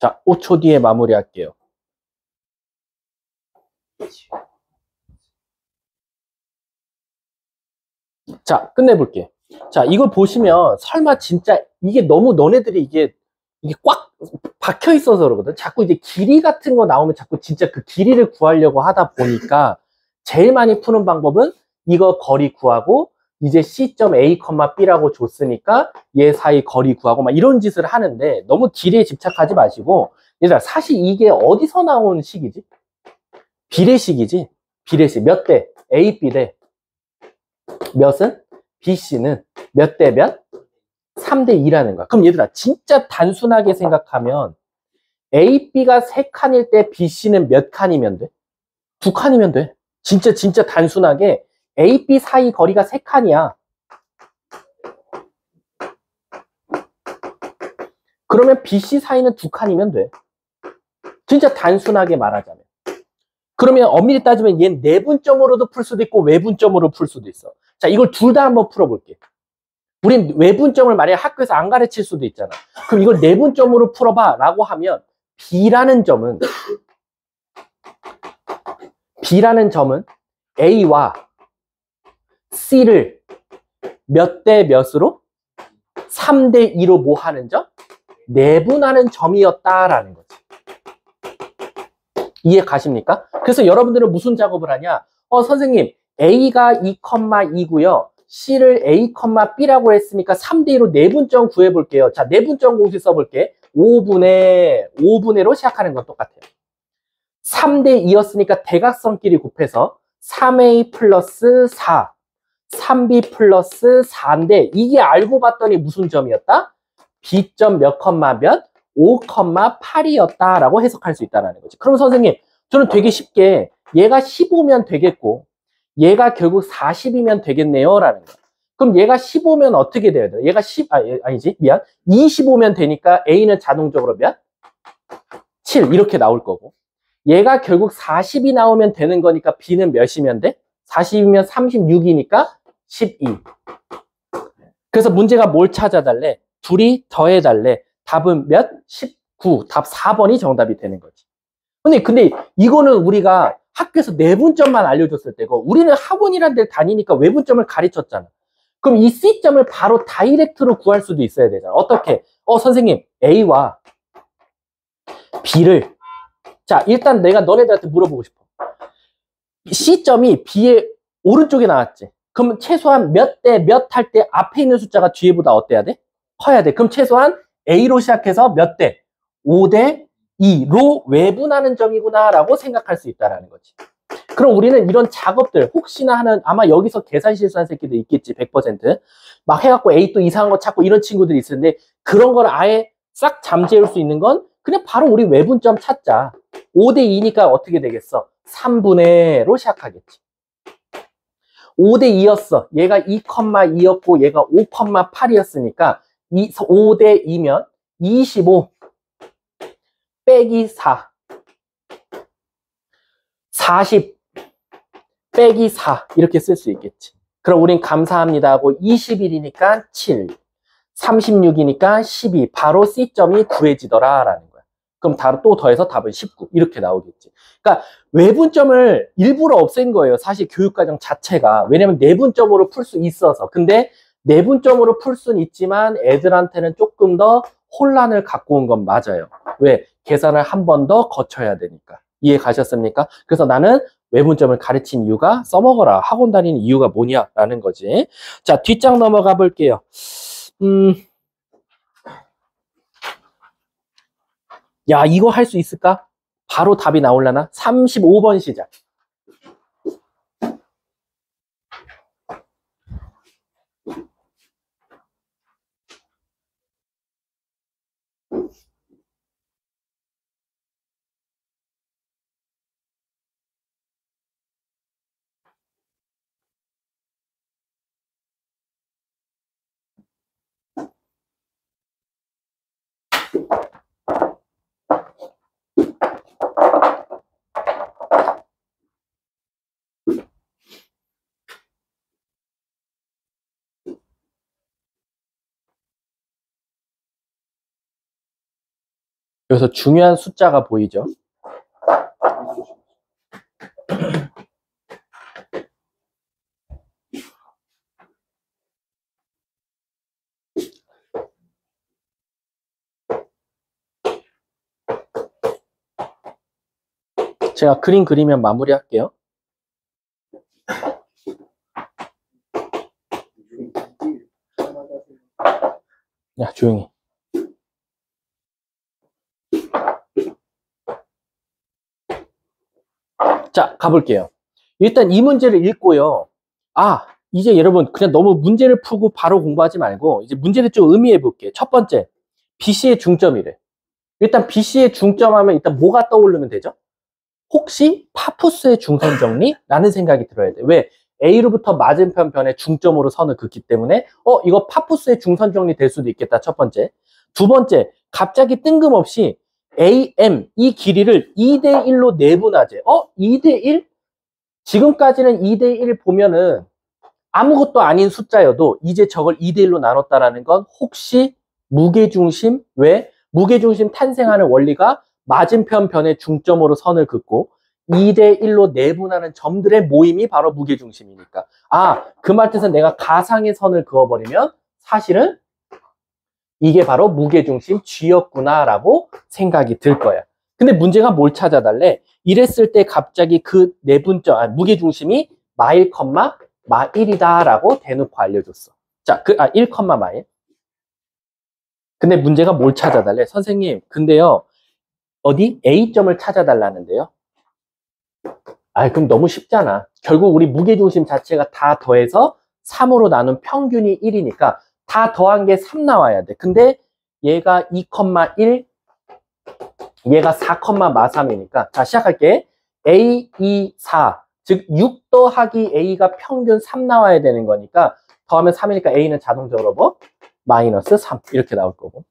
자, 5초 뒤에 마무리할게요. 자, 끝내볼게. 자, 이걸 보시면 설마 진짜 이게 너무 너네들이 이게 꽉 박혀 있어서 그러거든. 자꾸 이제 길이 같은 거 나오면 자꾸 진짜 그 길이를 구하려고 하다 보니까 제일 많이 푸는 방법은 이거 거리 구하고 이제 C.A, B라고 줬으니까 얘 사이 거리 구하고 막 이런 짓을 하는데 너무 길이에 집착하지 마시고 얘들아 사실 이게 어디서 나온 식이지? 비례식이지. 비례식 몇 대? A, B 대 몇은? BC는 몇 대 몇? 3대 2라는 거야. 그럼 얘들아 진짜 단순하게 생각하면 A, B가 3칸일 때 BC는 몇 칸이면 돼? 2칸이면 돼. 진짜 단순하게 A, B 사이 거리가 3칸이야. 그러면 BC 사이는 2칸이면 돼. 진짜 단순하게 말하자면. 그러면 엄밀히 따지면 얘는 내분점으로도 풀 수도 있고 외분점으로 풀 수도 있어. 자, 이걸 둘 다 한번 풀어볼게. 우린 외분점을 만약에 학교에서 안 가르칠 수도 있잖아. 그럼 이걸 내분점으로 풀어봐 라고 하면 B라는 점은 A와 C를 몇 대 몇으로? 3대 2로 뭐 하는 점? 내분하는 점이었다라는 거지. 이해 가십니까? 그래서 여러분들은 무슨 작업을 하냐? 선생님, A가 2,2고요. C를 A, B라고 했으니까 3대 2로 내분점 구해볼게요. 자, 내분점 공식 써볼게. 5분의로 시작하는 건 똑같아요. 3대 2였으니까 대각선끼리 곱해서 3A 플러스 4, 3B 플러스 4인데 이게 알고 봤더니 무슨 점이었다? B점 몇 컴마 몇? 5,8이었다 라고 해석할 수 있다는 거지. 그럼 선생님, 저는 되게 쉽게 얘가 15면 되겠고 얘가 결국 40이면 되겠네요 라는 거야. 그럼 얘가 15면 어떻게 돼야 돼? 얘가 25면 되니까 A는 자동적으로 몇? 7 이렇게 나올 거고 얘가 결국 40이 나오면 되는 거니까 B는 몇이면 돼? 40이면 36이니까 12. 그래서 문제가 뭘 찾아달래? 둘이 더해달래. 답은 몇? 19. 답 4번이 정답이 되는 거지. 근데 이거는 우리가 학교에서 내분점만 알려줬을 때고 우리는 학원이란 데를 다니니까 외분점을 가르쳤잖아. 그럼 이 C점을 바로 다이렉트로 구할 수도 있어야 되잖아. 어떻게? 선생님 A와 B를 자 일단 내가 너네들한테 물어보고 싶어. C점이 B의 오른쪽에 나왔지. 그럼 최소한 몇 대 몇 할 때 앞에 있는 숫자가 뒤에보다 어때야 돼? 커야 돼. 그럼 최소한 A로 시작해서 몇 대? 5대 2로 외분하는 점이구나 라고 생각할 수 있다는 거지. 그럼 우리는 이런 작업들 혹시나 하는 아마 여기서 계산 실수한 새끼들 있겠지 100%. 막 해갖고 A 또 이상한 거 찾고 이런 친구들이 있는데 그런 걸 아예 싹 잠재울 수 있는 건 그냥 바로 우리 외분점 찾자. 5대 2니까 어떻게 되겠어? 3분의로 시작하겠지. 5대 2였어. 얘가 2,2였고 얘가 5,8이었으니까 5대 2면 25 빼기 4 40 빼기 4 이렇게 쓸 수 있겠지. 그럼 우린 감사합니다 하고 21이니까 7 36이니까 12 바로 C점이 구해지더라 라는 거야. 그럼 또 더해서 답은 19 이렇게 나오겠지. 그러니까 외분점을 일부러 없앤 거예요. 사실 교육과정 자체가. 왜냐면 내분점으로 풀 수 있어서. 근데 내분점으로 풀 수는 있지만 애들한테는 조금 더 혼란을 갖고 온 건 맞아요. 왜? 계산을 한 번 더 거쳐야 되니까. 이해 가셨습니까? 그래서 나는 외분점을 가르친 이유가 써먹어라. 학원 다니는 이유가 뭐냐라는 거지. 자, 뒷장 넘어가 볼게요. 야, 이거 할 수 있을까? 바로 답이 나올라나? 35번 시작. 여기서 중요한 숫자가 보이죠? 제가 그림 그리면 마무리할게요. 야, 조용히. 자, 가볼게요. 일단 이 문제를 읽고요. 아, 이제 여러분 그냥 너무 문제를 풀고 바로 공부하지 말고 이제 문제를 좀 의미해 볼게요. 첫 번째, BC의 중점이래. 일단 BC의 중점하면 일단 뭐가 떠오르면 되죠? 혹시 파푸스의 중선 정리라는 생각이 들어야 돼. 왜? A로부터 맞은편 변에 중점으로 선을 긋기 때문에 이거 파푸스의 중선 정리 될 수도 있겠다. 첫 번째. 두 번째, 갑자기 뜬금없이 AM 이 길이를 2대 1로 내분하재. 2대 1? 지금까지는 2대 1 보면은 아무것도 아닌 숫자여도 이제 저걸 2대 1로 나눴다라는 건 혹시 무게중심, 왜? 무게중심 탄생하는 원리가 맞은편 변의 중점으로 선을 긋고 2대 1로 내분하는 점들의 모임이 바로 무게중심이니까. 아, 그 말 뜻은 내가 가상의 선을 그어버리면 사실은 이게 바로 무게중심 G였구나라고 생각이 들 거야. 근데 문제가 뭘 찾아달래? 이랬을 때 갑자기 그 내분점, 무게중심이 마1, 마1이다라고 대놓고 알려줬어. 자, 1, 마1. 근데 문제가 뭘 찾아달래? 선생님, 근데요, 어디? A점을 찾아달라는데요? 그럼 너무 쉽잖아. 결국 우리 무게중심 자체가 다 더해서 3으로 나눈 평균이 1이니까 다 더한 게 3 나와야 돼. 근데 얘가 2,1, 얘가 4,3이니까. 자, 시작할게. A, 2, 4. 즉, 6 더하기 A가 평균 3 나와야 되는 거니까 더하면 3이니까 A는 자동적으로 뭐? 마이너스 3. 이렇게 나올 거고.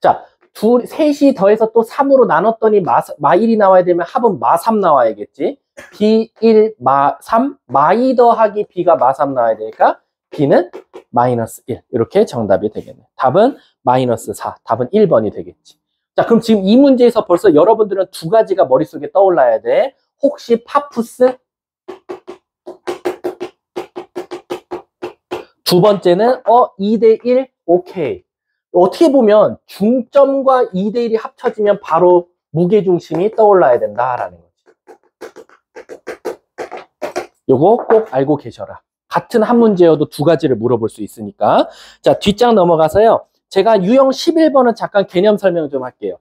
자, 셋이 더해서 또 3으로 나눴더니 마1이 나와야 되면 합은 마3 나와야겠지. B1, 마3, 마2 더하기 B가 마3 나와야 되니까 B는 마이너스 1. 이렇게 정답이 되겠네. 답은 마이너스 4. 답은 1번이 되겠지. 자, 그럼 지금 이 문제에서 벌써 여러분들은 두 가지가 머릿속에 떠올라야 돼. 혹시 파푸스? 두 번째는 2대 1? 오케이. 어떻게 보면 중점과 2대 1이 합쳐지면 바로 무게중심이 떠올라야 된다라는 거지. 요거 꼭 알고 계셔라. 같은 한 문제여도 두 가지를 물어볼 수 있으니까. 자, 뒷장 넘어가서요. 제가 유형 11번은 잠깐 개념 설명 좀 할게요.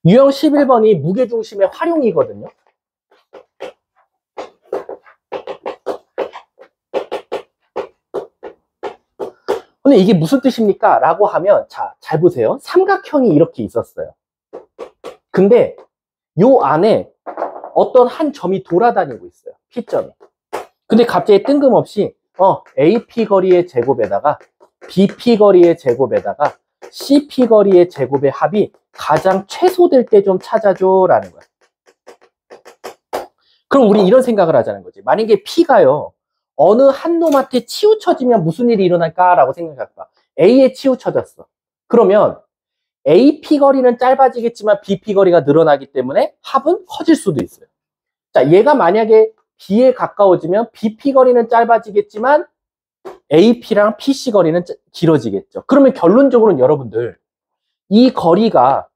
유형 11번이 무게중심의 활용이거든요. 근데 이게 무슨 뜻입니까? 라고 하면, 자, 잘 보세요. 삼각형이 이렇게 있었어요. 근데 요 안에 어떤 한 점이 돌아다니고 있어요. P점이. 근데 갑자기 뜬금없이 AP 거리의 제곱에다가 BP 거리의 제곱에다가 CP 거리의 제곱의 합이 가장 최소될 때 좀 찾아줘 라는 거야. 그럼 우리 이런 생각을 하자는 거지. 만약에 P가요, 어느 한 놈한테 치우쳐지면 무슨 일이 일어날까라고 생각해봐. A에 치우쳐졌어. 그러면 AP 거리는 짧아지겠지만 BP 거리가 늘어나기 때문에 합은 커질 수도 있어요. 자, 얘가 만약에 B에 가까워지면 BP 거리는 짧아지겠지만 AP랑 PC 거리는 길어지겠죠. 그러면 결론적으로는 여러분들 이 거리가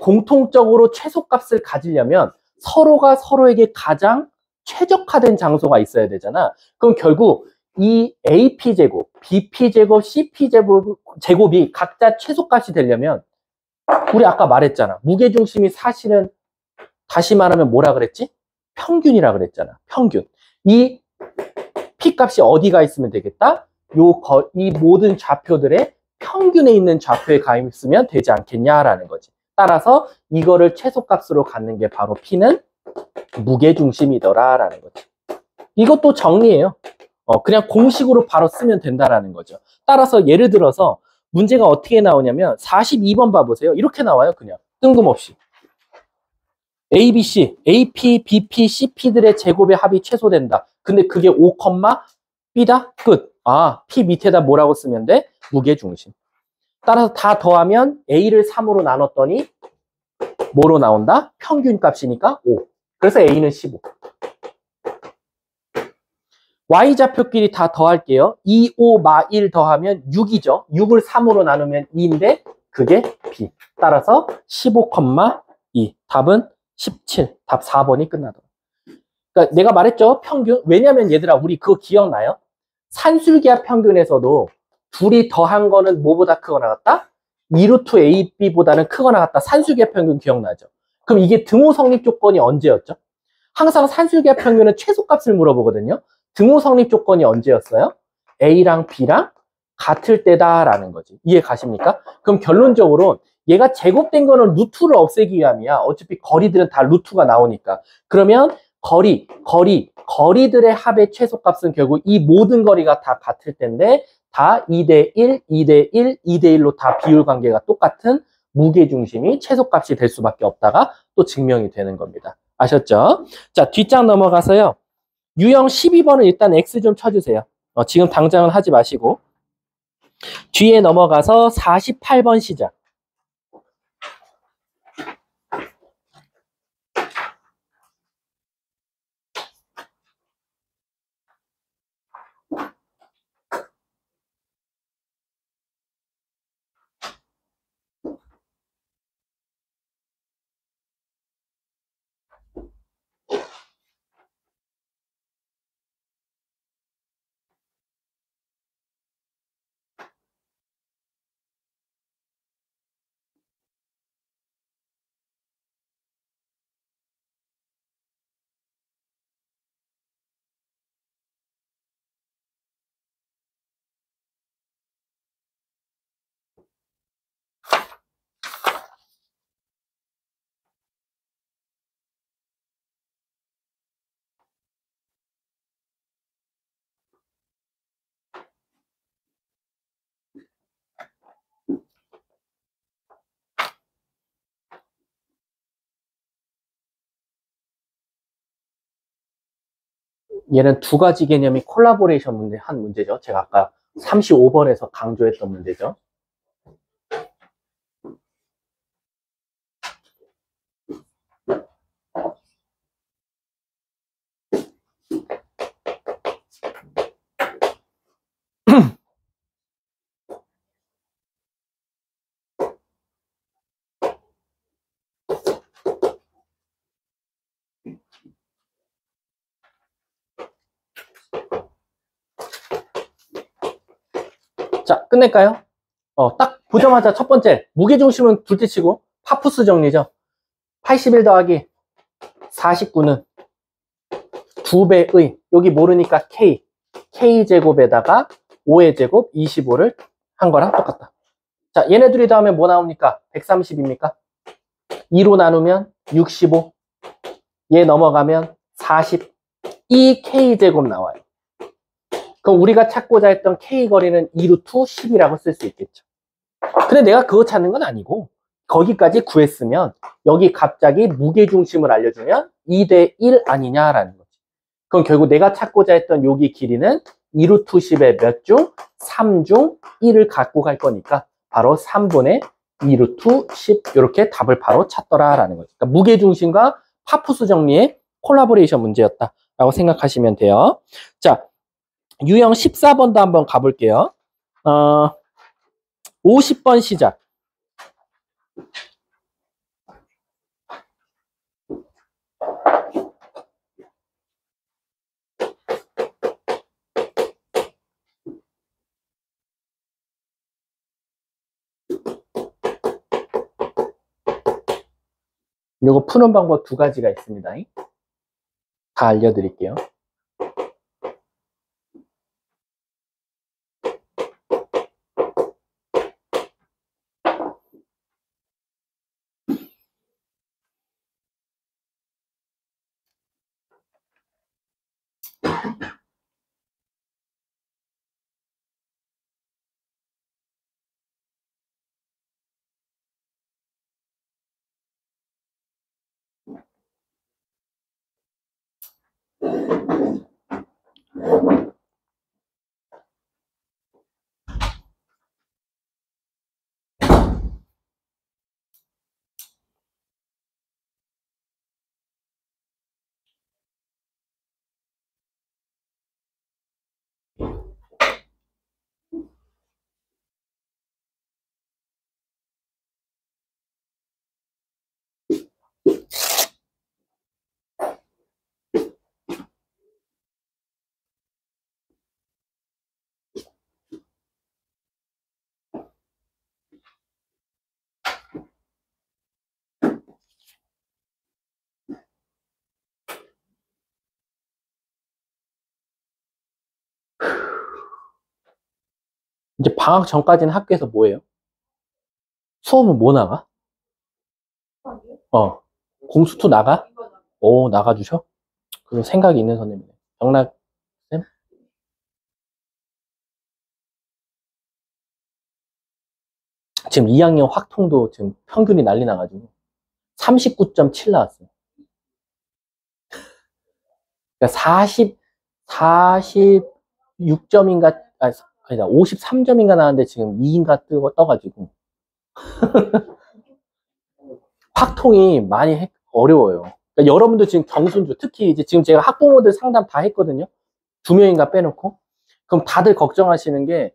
공통적으로 최소값을 가지려면 서로가 서로에게 가장 최적화된 장소가 있어야 되잖아. 그럼 결국 이 AP제곱, BP제곱, CP제곱이 각자 최소값이 되려면 우리 아까 말했잖아. 무게중심이 사실은 다시 말하면 뭐라 그랬지? 평균이라 그랬잖아. 평균. 이 P값이 어디가 있으면 되겠다? 이 모든 좌표들의 평균에 있는 좌표에 가 있으면 되지 않겠냐라는 거지. 따라서 이거를 최소값으로 갖는 게 바로 P는 무게중심이더라라는 거지. 이것도 정리예요. 그냥 공식으로 바로 쓰면 된다라는 거죠. 따라서 예를 들어서 문제가 어떻게 나오냐면 42번 봐보세요. 이렇게 나와요. 그냥 뜬금없이. ABC, AP, BP, CP들의 제곱의 합이 최소된다. 근데 그게 5, B다? 끝. 아, P 밑에다 뭐라고 쓰면 돼? 무게중심. 따라서 다 더하면 A를 3으로 나눴더니 뭐로 나온다? 평균값이니까 5. 그래서 A는 15. Y좌표끼리 다 더할게요. 2, 5, 마 1 더하면 6이죠. 6을 3으로 나누면 2인데 그게 B. 따라서 15,2. 답은 17. 답 4번이 끝나더라. 그러니까 내가 말했죠. 평균. 왜냐면 얘들아 우리 그거 기억나요? 산술기하 평균에서도 둘이 더한 거는 뭐보다 크거나 같다? 2루트 AB보다는 크거나 같다. 산술기하 평균 기억나죠? 그럼 이게 등호 성립 조건이 언제였죠? 항상 산술기하 평균은 최소값을 물어보거든요. 등호 성립 조건이 언제였어요? A랑 B랑 같을 때다라는 거지. 이해 가십니까? 그럼 결론적으로 얘가 제곱된 거는 루트를 없애기 위함이야. 어차피 거리들은 다 루트가 나오니까. 그러면 거리들의 합의 최소값은 결국 이 모든 거리가 다 같을 텐데 다 2대1, 2대1, 2대1로 다 비율 관계가 똑같은 무게중심이 최소값이 될 수밖에 없다가 또 증명이 되는 겁니다. 아셨죠? 자, 뒷장 넘어가서요. 유형 12번은 일단 X 좀 쳐주세요. 지금 당장은 하지 마시고. 뒤에 넘어가서 48번 시작. 얘는 두 가지 개념이 콜라보레이션 한 문제죠. 제가 아까 35번에서 강조했던 문제죠. 자, 끝낼까요? 딱 보자마자 첫 번째, 무게중심은 둘째 치고, 파푸스 정리죠. 81 더하기 49는 2배의, 여기 모르니까 K제곱에다가 5의 제곱 25를 한 거랑 똑같다. 자, 얘네 둘이 더하면 뭐 나옵니까? 130입니까? 2로 나누면 65, 얘 넘어가면 40, 이 K제곱 나와요. 그럼 우리가 찾고자 했던 K 거리는 2루트 10이라고 쓸 수 있겠죠. 근데 내가 그거 찾는 건 아니고 거기까지 구했으면 여기 갑자기 무게중심을 알려주면 2대1 아니냐라는 거지. 그럼 결국 내가 찾고자 했던 여기 길이는 2루트 10의 몇 중? 3중 1을 갖고 갈 거니까 바로 3분의 2루트 10 이렇게 답을 바로 찾더라라는 거죠. 그러니까 무게중심과 파푸스 정리의 콜라보레이션 문제였다라고 생각하시면 돼요. 자, 유형 14번도 한번 가볼게요. 50번 시작. 요거 푸는 방법 두 가지가 있습니다. 다 알려드릴게요. 이제 방학 전까지는 학교에서 뭐 해요? 수업은 뭐 나가? 공수투 나가? 오, 나가주셔? 그 생각이 있는 선생님이네. 정락 쌤? 지금 2학년 확통도 지금 평균이 난리 나가지고 39.7 나왔어요. 그러니까 46점인가, 아니다, 53점인가 나왔는데 지금 2인가 떠가지고. 확통이 많이 어려워요. 그러니까 여러분도 지금 경순조, 특히 이제 지금 제가 학부모들 상담 다 했거든요. 2명인가 빼놓고. 그럼 다들 걱정하시는 게,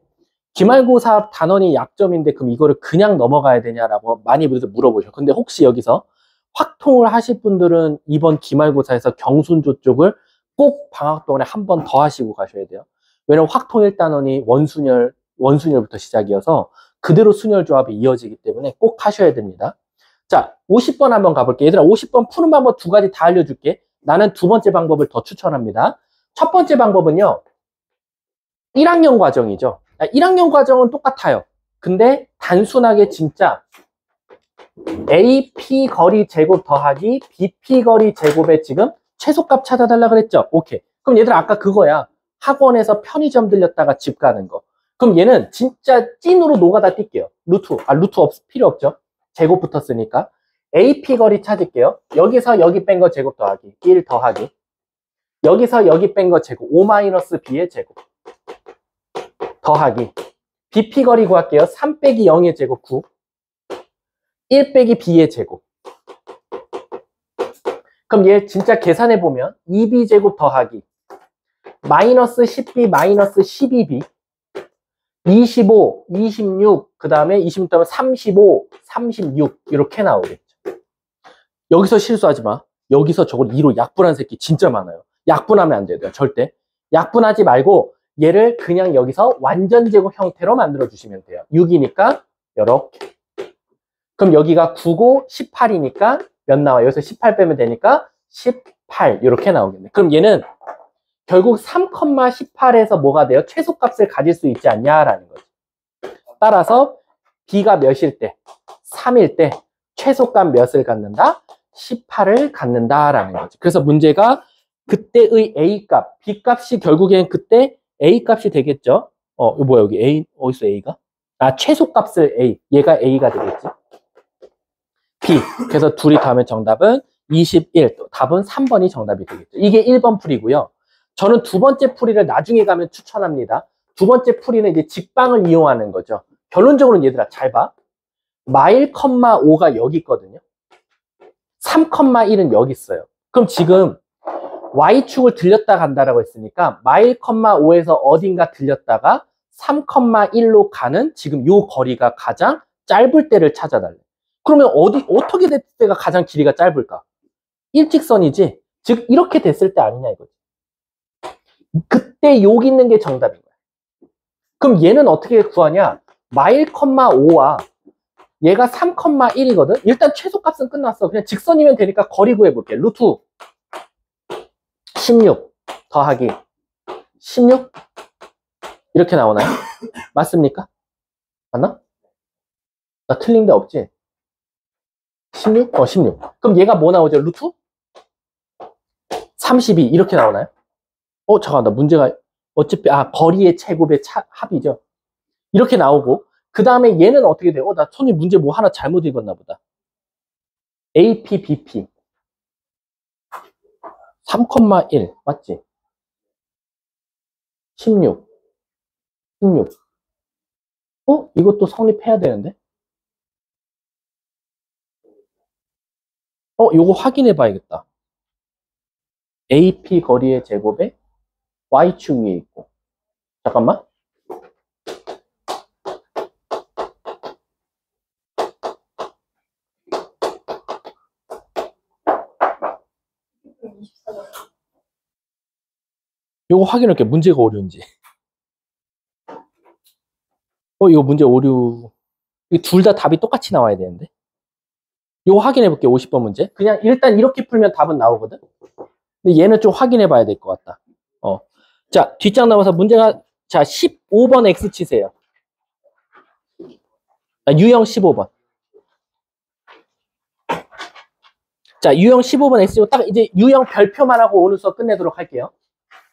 기말고사 단원이 약점인데 그럼 이거를 그냥 넘어가야 되냐라고 많이 물어보셔. 근데 혹시 여기서 확통을 하실 분들은 이번 기말고사에서 경순조 쪽을 꼭 방학 동안에 한 번 더 하시고 가셔야 돼요. 왜냐면 확통 1단원이 원순열부터 시작이어서 그대로 순열 조합이 이어지기 때문에 꼭 하셔야 됩니다. 자, 50번 한번 가볼게. 얘들아, 50번 푸는 방법 두 가지 다 알려줄게. 나는 두 번째 방법을 더 추천합니다. 첫 번째 방법은요, 1학년 과정이죠. 1학년 과정은 똑같아요. 근데 단순하게 진짜 AP 거리 제곱 더하기 BP 거리 제곱에 지금 최소값 찾아달라 그랬죠. 오케이. 그럼 얘들아, 아까 그거야. 학원에서 편의점 들렸다가 집 가는 거. 그럼 얘는 진짜 찐으로 노가다 뛸게요. 루트 필요 없죠. 제곱 붙었으니까. AP 거리 찾을게요. 여기서 여기 뺀 거 제곱 더하기 1 더하기 여기서 여기 뺀 거 제곱 5-b의 제곱 더하기 BP 거리 구할게요. 3 빼기 0의 제곱 9 1 빼기 b의 제곱. 그럼 얘 진짜 계산해보면 2b 제곱 더하기 마이너스 10b 마이너스 12b 25, 26, 그 다음에 26 다음에 35, 36 이렇게 나오겠죠. 여기서 실수하지 마. 여기서 저걸 2로 약분한 새끼 진짜 많아요. 약분하면 안 돼요. 절대. 약분하지 말고 얘를 그냥 여기서 완전 제곱 형태로 만들어 주시면 돼요. 6이니까 이렇게. 그럼 여기가 9고 18이니까 몇 나와요? 여기서 18 빼면 되니까 18 이렇게 나오겠네. 그럼 얘는 결국 3,18에서 뭐가 돼요? 최소값을 가질 수 있지 않냐라는 거죠. 따라서 b가 몇일 때? 3일 때 최소값 몇을 갖는다? 18을 갖는다라는 거죠. 그래서 문제가 그때의 a값, b값이 결국엔 그때 a값이 되겠죠. 이거 뭐야 여기 a 어디서 a가? 최소값을 a, 얘가 a가 되겠지. b. 그래서 둘이 더하면 정답은 21. 답은 3번이 정답이 되겠죠. 이게 1번 풀이고요. 저는 두 번째 풀이를 나중에 가면 추천합니다. 두 번째 풀이는 이제 직방을 이용하는 거죠. 결론적으로는 얘들아 잘 봐. 마일, 5가 여기 있거든요. 3,1은 여기 있어요. 그럼 지금 Y축을 들렸다 간다라고 했으니까 마일, 5에서 어딘가 들렸다가 3,1로 가는 지금 요 거리가 가장 짧을 때를 찾아달래. 그러면 어떻게 됐을 때가 가장 길이가 짧을까? 일직선이지. 즉 이렇게 됐을 때 아니냐 이거지. 그때 여기 있는 게 정답인 거야. 그럼 얘는 어떻게 구하냐? 마일, 5와 얘가 3,1이거든. 일단 최소값은 끝났어. 그냥 직선이면 되니까 거리 구해볼게. 루트 16 더하기 16 이렇게 나오나요? 맞습니까? 맞나? 나 틀린 데 없지? 16? 16. 그럼 얘가 뭐 나오죠? 루트 32 이렇게 나오나요? 잠깐, 나 문제가 어차피 거리의 제곱의 합이죠. 이렇게 나오고 그 다음에 얘는 어떻게 돼요? 나 손이 문제 뭐 하나 잘못 읽었나 보다. AP, BP 3,1 맞지? 16 이것도 성립해야 되는데? 요거 확인해 봐야겠다. AP 거리의 제곱에 Y축 위에 있고. 잠깐만. 요거 확인할게. 문제가 오류인지. 이거 문제 오류. 둘 다 답이 똑같이 나와야 되는데. 요거 확인해 볼게. 50번 문제. 그냥 일단 이렇게 풀면 답은 나오거든. 근데 얘는 좀 확인해 봐야 될 것 같다. 자, 뒷장 나와서 문제가, 자, 15번 X 치세요. 유형 15번. 자, 유형 15번 X, 딱 이제 유형 별표만 하고 오늘 수업 끝내도록 할게요.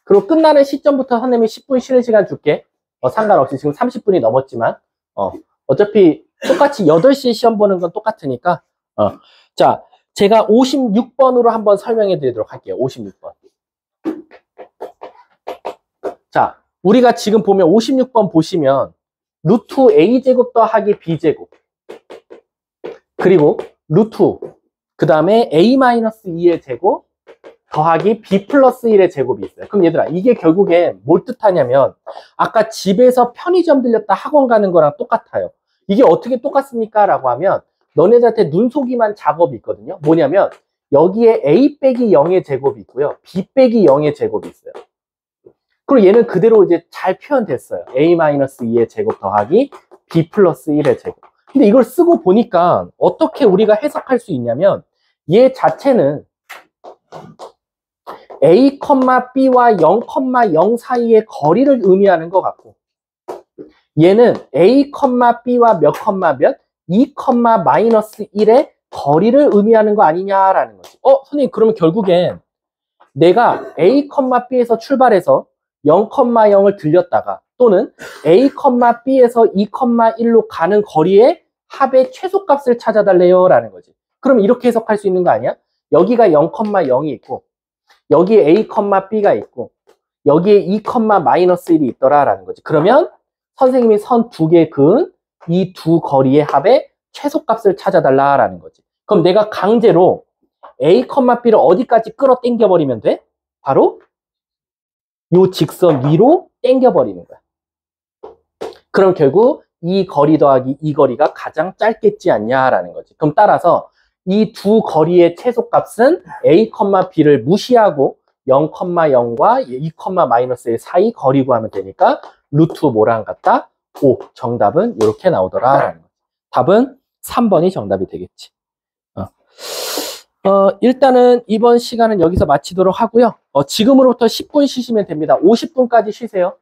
그리고 끝나는 시점부터 선생님이 10분 쉬는 시간 줄게. 상관없이 지금 30분이 넘었지만, 어차피 똑같이 8시에 시험 보는 건 똑같으니까, 자, 제가 56번으로 한번 설명해 드리도록 할게요. 56번. 자, 우리가 지금 보면 56번 보시면 루트 A제곱 더하기 B제곱 그리고 루트 그 다음에 A-2의 제곱 더하기 B 플러스 1의 제곱이 있어요. 그럼 얘들아, 이게 결국에 뭘 뜻하냐면 아까 집에서 편의점 들렸다 학원 가는 거랑 똑같아요. 이게 어떻게 똑같습니까? 라고 하면 너네들한테 눈속임한 작업이 있거든요. 뭐냐면 여기에 A 빼기 0의 제곱이 있고요. B 빼기 0의 제곱이 있어요. 그리고 얘는 그대로 이제 잘 표현됐어요. A-2의 제곱 더하기 B 플러스 1의 제곱. 근데 이걸 쓰고 보니까 어떻게 우리가 해석할 수 있냐면 얘 자체는 A, B와 0,0 사이의 거리를 의미하는 것 같고 얘는 A, B와 몇, 2, 마이너스 1의 거리를 의미하는 거 아니냐라는 거지. 선생님, 그러면 결국엔 내가 A, B에서 출발해서 0,0을 들렸다가 또는 A, B에서 2, 1로 가는 거리의 합의 최소값을 찾아달래요 라는 거지. 그럼 이렇게 해석할 수 있는 거 아니야? 여기가 0,0이 있고 여기에 A, B가 있고 여기에 2, 마이너스 1이 있더라 라는 거지. 그러면 선생님이 선 두 개 그은 이 두 거리의 합의 최소값을 찾아달라라는 거지. 그럼 내가 강제로 A, B를 어디까지 끌어 당겨 버리면 돼? 바로 요 직선 위로 당겨 버리는 거야. 그럼 결국 이 거리 더하기 이 거리가 가장 짧겠지 않냐라는 거지. 그럼 따라서 이 두 거리의 최소값은 A, B를 무시하고 0,0과 2, 마이너스 1 사이 거리 구하면 되니까 루트 뭐랑 같다? 5. 정답은 이렇게 나오더라. 답은 3번이 정답이 되겠지. 일단은 이번 시간은 여기서 마치도록 하고요. 지금으로부터 10분 쉬시면 됩니다. 50분까지 쉬세요.